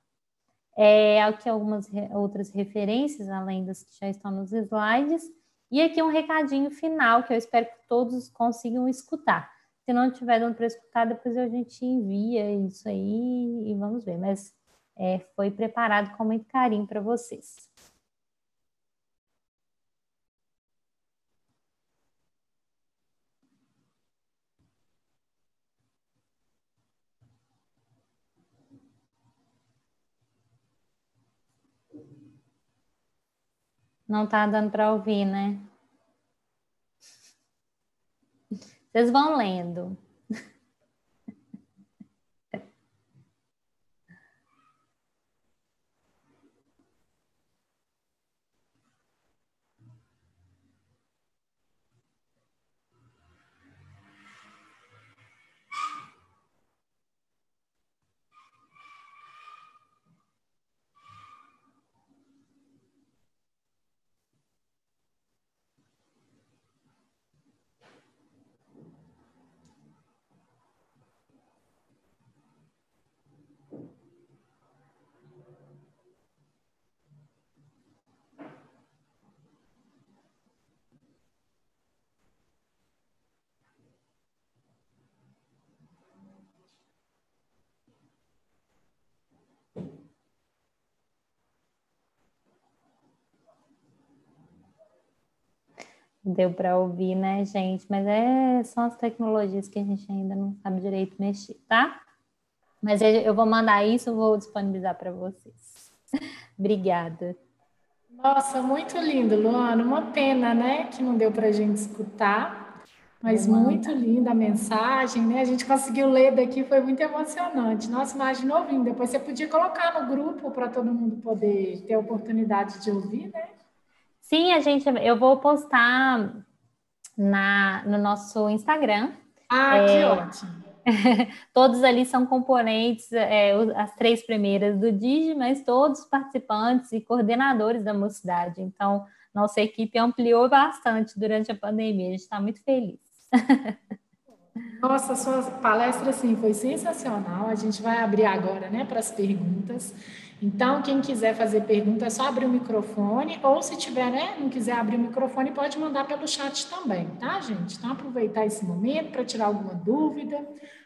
B: Aqui algumas outras referências, além das que já estão nos slides. E aqui um recadinho final, que eu espero que todos consigam escutar. Se não tiver dando para escutar, depois a gente envia isso aí e vamos ver. Mas foi preparado com muito carinho para vocês. Não está dando para ouvir, né? Vocês vão lendo. Deu para ouvir, né, gente? Mas são as tecnologias que a gente ainda não sabe direito mexer, tá? Mas eu vou mandar isso, vou disponibilizar para vocês. Obrigada.
C: Nossa, muito lindo, Luana. Uma pena, né, que não deu para a gente escutar, mas muito linda a mensagem, né? A gente conseguiu ler daqui, foi muito emocionante. Nossa, imagina ouvindo. Depois você podia colocar no grupo para todo mundo poder ter a oportunidade de ouvir, né?
B: Sim, eu vou postar no nosso Instagram.
C: Que ótimo.
B: Todos ali são componentes, as 3 primeiras do Digi, mas todos participantes e coordenadores da mocidade. Então, nossa equipe ampliou bastante durante a pandemia. A gente está muito feliz.
C: Nossa, sua palestra, sim, foi sensacional. A gente vai abrir agora, né, para as perguntas. Então, quem quiser fazer pergunta, é só abrir o microfone, ou se tiver, né, não quiser abrir o microfone, pode mandar pelo chat também, tá, gente? Então, aproveitar esse momento para tirar alguma dúvida,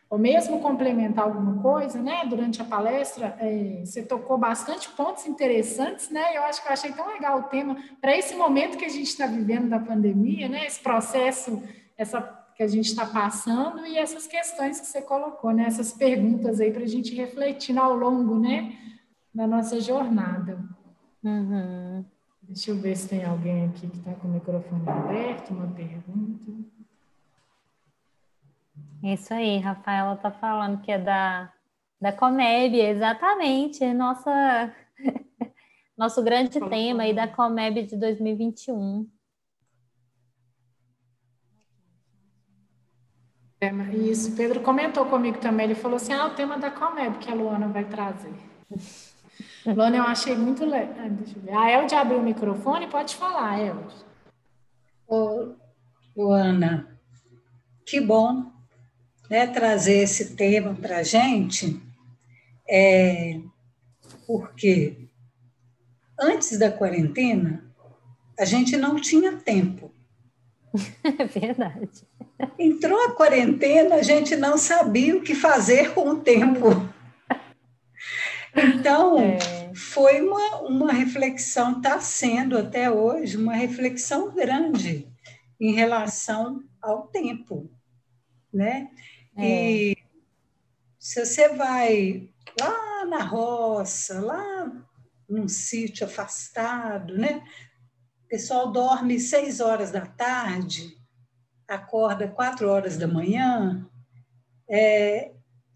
C: ou mesmo complementar alguma coisa, né? Durante a palestra, você tocou bastante pontos interessantes, né? Eu acho que eu achei tão legal o tema para esse momento que a gente está vivendo da pandemia, né? Esse processo, essa que a gente está passando e essas questões que você colocou, né? Essas perguntas aí para a gente refletir ao longo, né, da nossa jornada.
B: Uhum.
C: Deixa eu ver se tem alguém aqui que está com o microfone aberto, uma pergunta.
B: Isso aí, Rafaela está falando que é da Comeb, exatamente, nosso grande tema aí da Comeb de 2021.
C: Isso, Pedro comentou comigo também, ele falou assim, o tema da Comeb que a Luana vai trazer. Luana, eu achei muito legal. Deixa eu ver. A Elde abriu o microfone, pode falar, Elde.
D: Ô, Luana, que bom, né, trazer esse tema para a gente, porque antes da quarentena, a gente não tinha tempo.
B: É verdade.
D: Entrou a quarentena, a gente não sabia o que fazer com o tempo. Então, foi uma reflexão, está sendo até hoje, uma reflexão grande em relação ao tempo, né? E se você vai lá na roça, lá num sítio afastado, né? O pessoal dorme 6 horas da tarde, acorda 4 horas da manhã,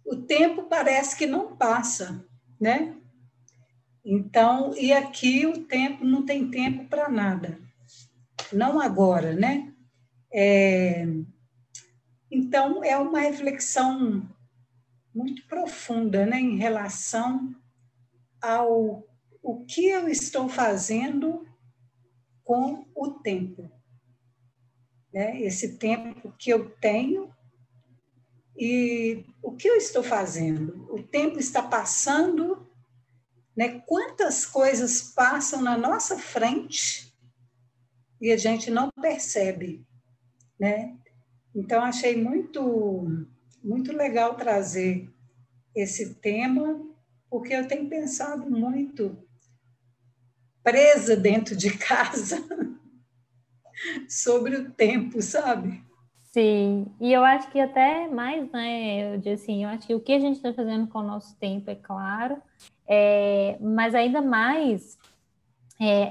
D: o tempo parece que não passa, né? Então, e aqui o tempo não tem tempo para nada, não agora, né? Então, é uma reflexão muito profunda, né, em relação ao o que eu estou fazendo com o tempo, né? Esse tempo que eu tenho e o que eu estou fazendo. O tempo está passando, né? Quantas coisas passam na nossa frente e a gente não percebe, né? Então, achei muito, muito legal trazer esse tema, porque eu tenho pensado muito presa dentro de casa sobre o tempo, sabe?
B: Sim, e eu acho que até mais, né, eu disse assim, eu acho que o que a gente está fazendo com o nosso tempo, é claro, mas ainda mais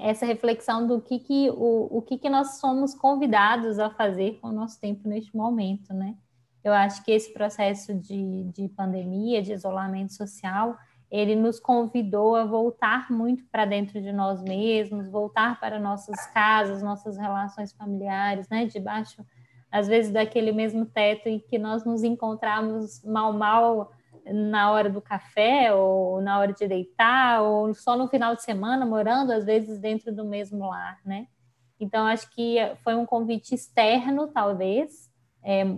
B: essa reflexão do o que nós somos convidados a fazer com o nosso tempo neste momento, né? Eu acho que esse processo de pandemia, de isolamento social, ele nos convidou a voltar muito para dentro de nós mesmos, voltar para nossas casas, nossas relações familiares, né? Debaixo, às vezes, daquele mesmo teto em que nós nos encontramos mal na hora do café, ou na hora de deitar, ou só no final de semana, morando, às vezes, dentro do mesmo lar, né? Então, acho que foi um convite externo, talvez,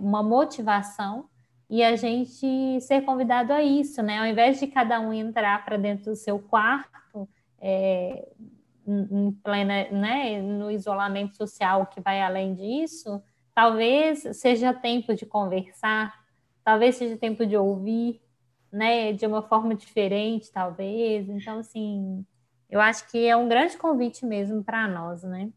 B: uma motivação, e a gente ser convidado a isso, né? Ao invés de cada um entrar para dentro do seu quarto, em plena, né, no isolamento social que vai além disso, talvez seja tempo de conversar, talvez seja tempo de ouvir, né, de uma forma diferente, talvez. Então, assim, eu acho que é um grande convite mesmo para nós, né?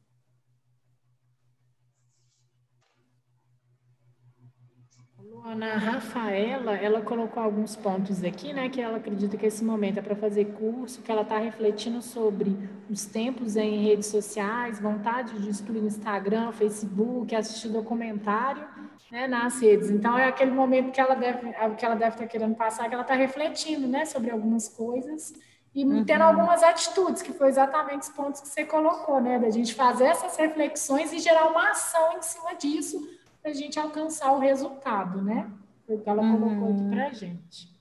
C: Ana Rafaela, ela colocou alguns pontos aqui, né, que ela acredita que esse momento é para fazer curso, que ela está refletindo sobre os tempos em redes sociais, vontade de excluir o Instagram, Facebook, assistir documentário, né, nas redes. Então, é aquele momento que ela deve estar querendo passar, que ela está refletindo, né, sobre algumas coisas e tendo algumas atitudes, que foi exatamente os pontos que você colocou, né, da gente fazer essas reflexões e gerar uma ação em cima disso, para a gente alcançar o resultado, né? Foi o que ela colocou aqui para a gente.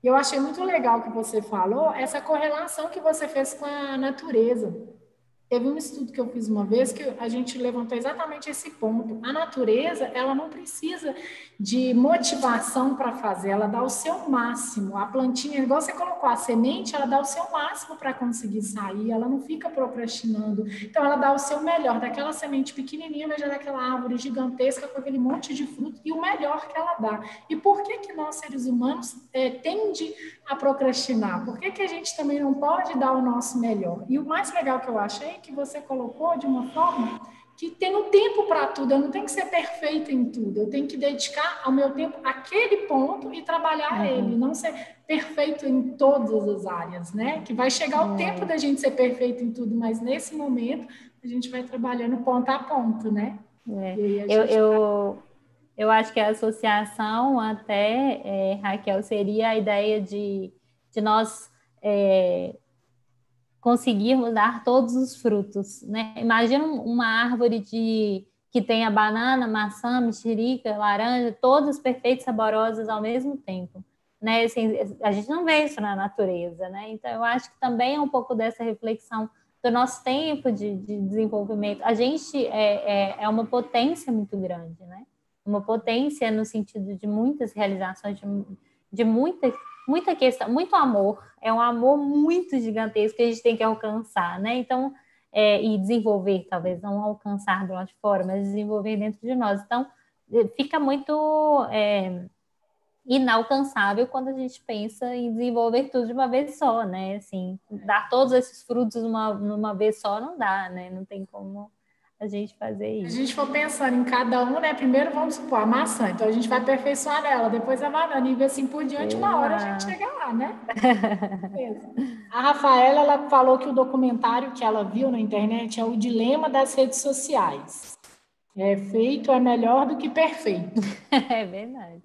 C: E eu achei muito legal que você falou, essa correlação que você fez com a natureza. Teve um estudo que eu fiz uma vez que a gente levantou exatamente esse ponto. A natureza, ela não precisa de motivação para fazer, ela dá o seu máximo. A plantinha, igual você colocou, a semente, ela dá o seu máximo para conseguir sair, ela não fica procrastinando. Então, ela dá o seu melhor, daquela semente pequenininha, mas já daquela árvore gigantesca com aquele monte de fruto e o melhor que ela dá. E por que nós, seres humanos, tende a procrastinar? Por que a gente também não pode dar o nosso melhor? E o mais legal que eu achei que você colocou de uma forma que tenho tempo para tudo, eu não tenho que ser perfeita em tudo, eu tenho que dedicar ao meu tempo àquele ponto e trabalhar ele, não ser perfeito em todas as áreas, né? Que vai chegar o tempo da gente ser perfeito em tudo, mas nesse momento a gente vai trabalhando ponto a ponto, né?
B: E aí eu acho que a associação até, Raquel, seria a ideia de nós conseguirmos dar todos os frutos, né? Imagina uma árvore que tenha banana, maçã, mexerica, laranja, todas perfeitas, saborosas ao mesmo tempo, né? Assim, a gente não vê isso na natureza, né? Então, eu acho que também é um pouco dessa reflexão do nosso tempo de desenvolvimento. A gente é uma potência muito grande, né? Uma potência no sentido de muitas realizações, de muita questão, muito amor. É um amor muito gigantesco que a gente tem que alcançar, né? Então, e desenvolver, talvez, não alcançar do lado de fora, mas desenvolver dentro de nós. Então, fica muito inalcançável quando a gente pensa em desenvolver tudo de uma vez só, né? Assim, dar todos esses frutos numa vez só não dá, né? Não tem como a gente fazer isso.
C: Se a gente for pensando em cada um, né? Primeiro vamos supor a maçã, então a gente vai aperfeiçoar ela, depois a banana, e assim por diante, uma hora a gente chega lá, né? A Rafaela, ela falou que o documentário que ela viu na internet é o dilema das redes sociais. Feito é melhor do que perfeito.
B: É verdade.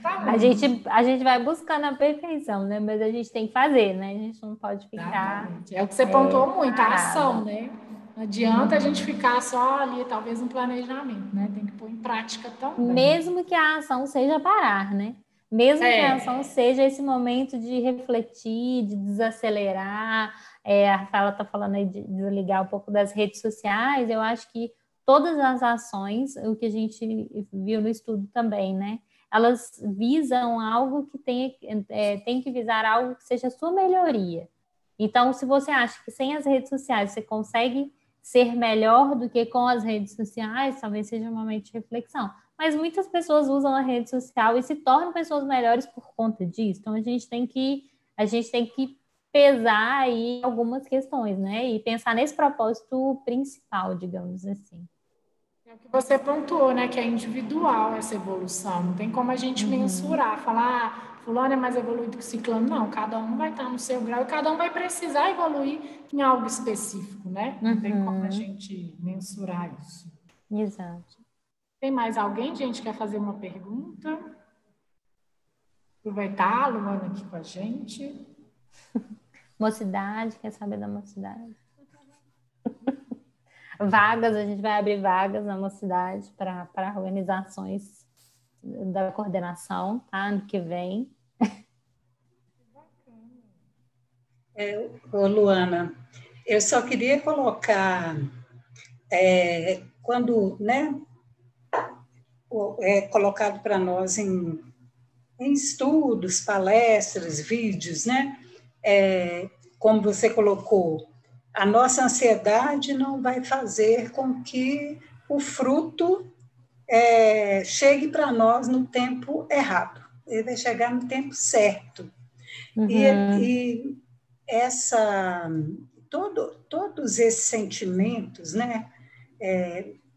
B: A gente vai buscando a perfeição, né? Mas a gente tem que fazer, né? A gente não pode ficar...
C: Exatamente. É o que você pontuou muito, a ação, né? Não adianta a gente ficar só ali, talvez, no planejamento, né? Tem que pôr em prática também.
B: Mesmo que a ação seja parar, né? Mesmo que a ação seja esse momento de refletir, de desacelerar. A Rafaela está falando aí de desligar um pouco das redes sociais. Eu acho que todas as ações, o que a gente viu no estudo também, né? Elas visam algo que tem que visar algo que seja a sua melhoria. Então, se você acha que sem as redes sociais você consegue ser melhor do que com as redes sociais, talvez seja um momento de reflexão. Mas muitas pessoas usam a rede social e se tornam pessoas melhores por conta disso. Então, a gente tem que pesar aí algumas questões, né? E pensar nesse propósito principal, digamos assim.
C: É o que você pontuou, né? Que é individual essa evolução. Não tem como a gente mensurar, falar, fulano é mais evoluído que ciclano. Não, cada um vai estar no seu grau e cada um vai precisar evoluir em algo específico, né? Não tem como a gente mensurar isso.
B: Exato.
C: Tem mais alguém, gente, que quer fazer uma pergunta? Aproveitar a Luana aqui com a gente.
B: Mocidade, quer saber da mocidade? Vagas, a gente vai abrir vagas na mocidade para organizações da coordenação, tá? Ano que vem.
D: Luana, eu só queria colocar, quando, né, é colocado para nós em estudos, palestras, vídeos, né, como você colocou, a nossa ansiedade não vai fazer com que o fruto chegue para nós no tempo errado. Ele vai chegar no tempo certo. E todos esses sentimentos, né?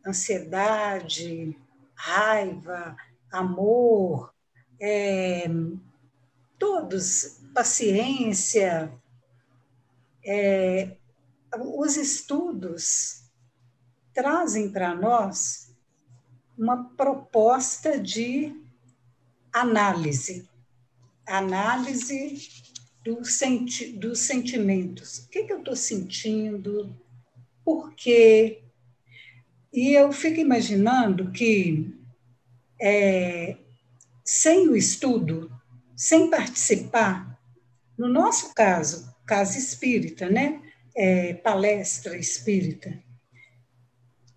D: Ansiedade, raiva, amor, todos, paciência, os estudos trazem para nós uma proposta de análise dos sentimentos. O que eu estou sentindo? Por quê? E eu fico imaginando que, sem o estudo, sem participar, no nosso caso espírita, né? Palestra espírita,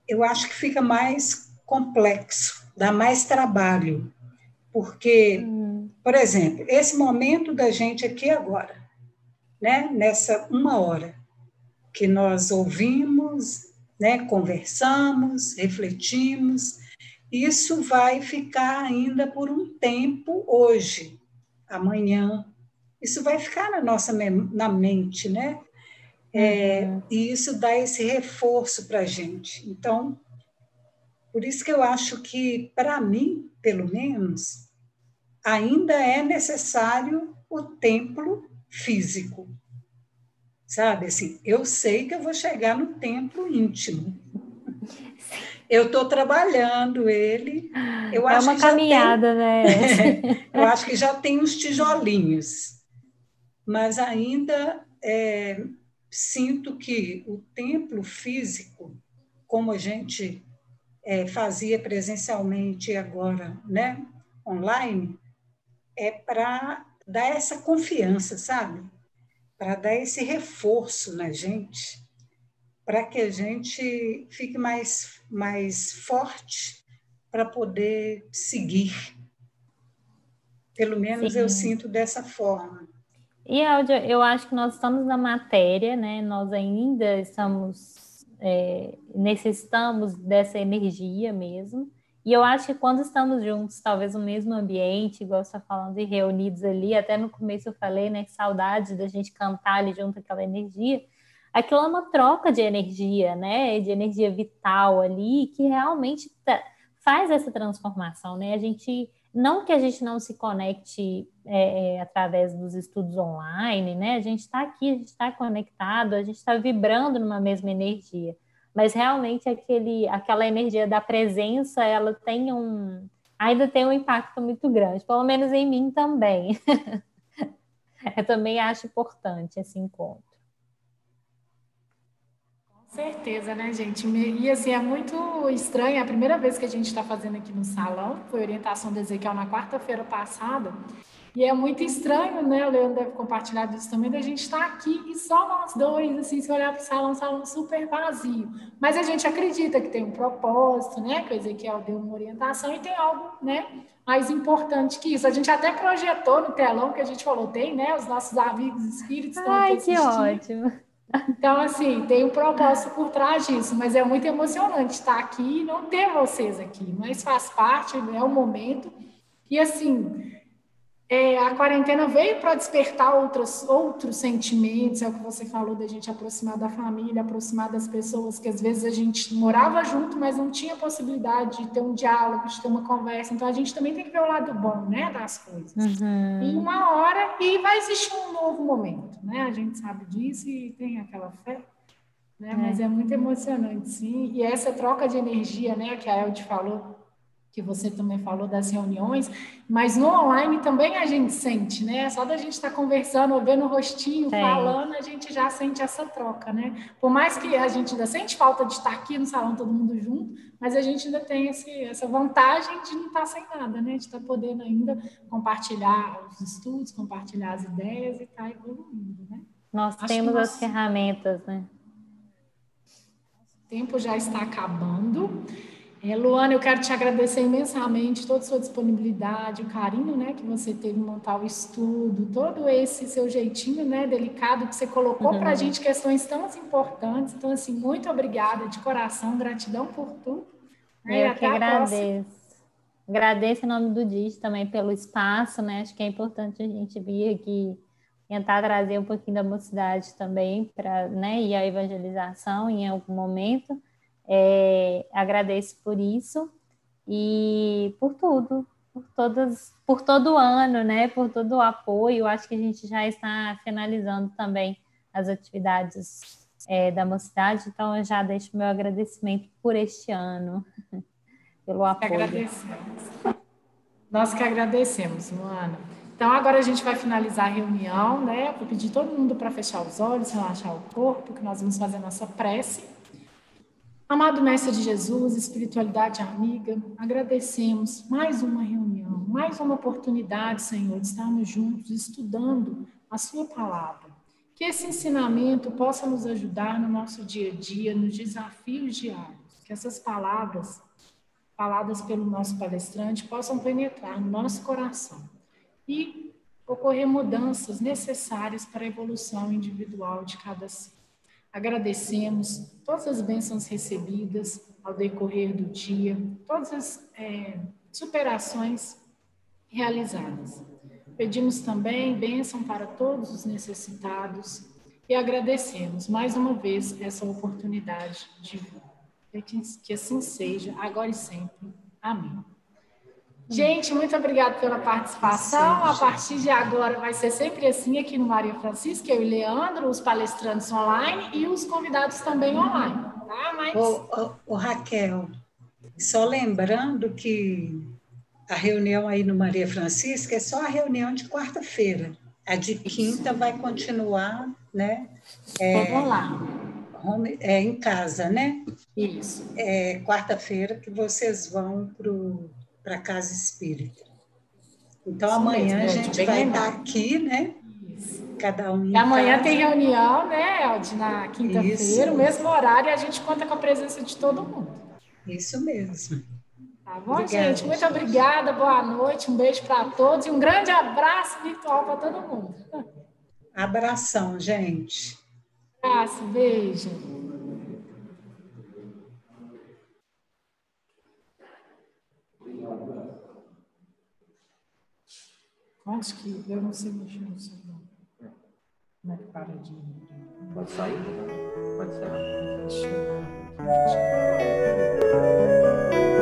D: eu acho que fica mais complexo, dá mais trabalho, porque, por exemplo, esse momento da gente aqui agora, né? Nessa 1 hora que nós ouvimos, né? Conversamos, refletimos, isso vai ficar ainda por um tempo hoje, amanhã, isso vai ficar na mente, né? E isso dá esse reforço para a gente. Então, Por isso que eu acho que, para mim, pelo menos, ainda é necessário o templo físico. Sabe, assim, eu sei que eu vou chegar no templo íntimo. Eu estou trabalhando ele. Eu
B: É
D: acho
B: uma
D: que já
B: caminhada,
D: tem,
B: né?
D: eu acho que já tem uns tijolinhos, mas ainda sinto que o templo físico, como a gente fazia presencialmente e agora, né, online, é para dar essa confiança, sabe? Para dar esse reforço na gente, para que a gente fique mais forte para poder seguir. Pelo menos eu
B: Sim.
D: sinto dessa forma.
B: E, Eldia, eu acho que nós estamos na matéria, né? Nós ainda estamos, necessitamos dessa energia mesmo. E eu acho que quando estamos juntos, talvez no mesmo ambiente, igual você está falando, e reunidos ali, até no começo eu falei, né? Que saudade da gente cantar ali junto aquela energia. Aquilo é uma troca de energia, né? De energia vital ali, que realmente faz essa transformação, né? Não que a gente não se conecte através dos estudos online, né? A gente está aqui, a gente está conectado, a gente está vibrando numa mesma energia. Mas realmente aquela energia da presença, ela ainda tem um impacto muito grande, pelo menos em mim também. Eu também acho importante esse encontro.
C: Com certeza, né, gente? E assim, é muito estranho. A primeira vez que a gente está fazendo aqui no salão foi orientação da Ezequiel na quarta-feira passada. E é muito estranho, né? O Leandro deve compartilhar disso também, da gente estar aqui e só nós dois, assim, se olhar para o salão super vazio. Mas a gente acredita que tem um propósito, né? Que o Ezequiel deu uma orientação e tem algo, né, mais importante que isso. A gente até projetou no telão que a gente falou, tem, né? Os nossos amigos espíritos estão aqui
B: Ai, que
C: assistindo.
B: ótimo!
C: Então, assim, tem um propósito por trás disso, mas é muito emocionante estar aqui e não ter vocês aqui, mas faz parte, é o momento. E, assim, a quarentena veio para despertar outros sentimentos, é o que você falou da gente aproximar da família, aproximar das pessoas, que às vezes a gente morava junto, mas não tinha possibilidade de ter um diálogo, de ter uma conversa. Então, a gente também tem que ver o lado bom, né, das coisas. E uma hora, e vai existir um novo momento, né? A gente sabe disso e tem aquela fé, né? Mas é muito emocionante, sim. E essa troca de energia, né, que a Elde falou, que você também falou das reuniões, mas no online também a gente sente, né? Só da gente estar conversando, ou vendo o rostinho, falando, a gente já sente essa troca, né? Por mais que a gente ainda sente falta de estar aqui no salão todo mundo junto, mas a gente ainda tem essa vantagem de não estar sem nada, né? De estar podendo ainda compartilhar os estudos, compartilhar as ideias e estar evoluindo, né?
B: Nós temos as ferramentas, né?
C: O tempo já está acabando. Luana, eu quero te agradecer imensamente toda a sua disponibilidade, o carinho, né, que você teve em montar o estudo, todo esse seu jeitinho, né, delicado que você colocou para a gente questões tão importantes. Então, assim, muito obrigada de coração, gratidão por tudo. Né,
B: eu que agradeço. Agradeço em nome do DIS também pelo espaço, né? Acho que é importante a gente vir aqui tentar trazer um pouquinho da mocidade também para, né, ir à evangelização em algum momento. Agradeço por isso e por tudo, por todo o ano, né? Por todo o apoio. Acho que a gente já está finalizando também as atividades da mocidade, então eu já deixo meu agradecimento por este ano, pelo apoio.
C: Nós que agradecemos, Luana. Então, agora a gente vai finalizar a reunião, né? Vou pedir todo mundo para fechar os olhos, relaxar o corpo, que nós vamos fazer a nossa prece. Amado Mestre de Jesus, espiritualidade amiga, agradecemos mais uma reunião, mais uma oportunidade, Senhor, de estarmos juntos estudando a sua palavra. Que esse ensinamento possa nos ajudar no nosso dia a dia, nos desafios diários. Que essas palavras, faladas pelo nosso palestrante, possam penetrar no nosso coração e ocorrer mudanças necessárias para a evolução individual de cada ser. Agradecemos todas as bênçãos recebidas ao decorrer do dia, todas as superações realizadas. Pedimos também bênção para todos os necessitados e agradecemos mais uma vez essa oportunidade de vida. Que assim seja, agora e sempre. Amém. Gente, muito obrigada pela participação. A partir de agora vai ser sempre assim aqui no Maria Francisca, eu e Leandro, os palestrantes online e os convidados também online, tá? Mas...
D: Ô, Raquel, só lembrando que a reunião aí no Maria Francisca é só a reunião de quarta-feira. A de quinta vai continuar, né?
C: Vamos lá.
D: Em casa, né?
C: Isso.
D: Quarta-feira que vocês vão para a Casa Espírita. Então,
C: Isso
D: amanhã
C: mesmo,
D: a gente vai estar aqui, né?
C: Isso.
D: Cada um em
C: E amanhã
D: casa.
C: tem reunião, né, Elde, na quinta-feira, o mesmo horário, e a gente conta com a presença de todo mundo.
D: Isso mesmo.
C: Tá bom, obrigada, gente? Muito obrigada, boa noite, um beijo para todos e um grande abraço virtual para todo mundo.
D: Abração, gente.
C: Abraço, beijo. Acho que eu não sei mexer no celular. Como é que para de...
A: Pode sair? Pode sair.
C: Deixa eu...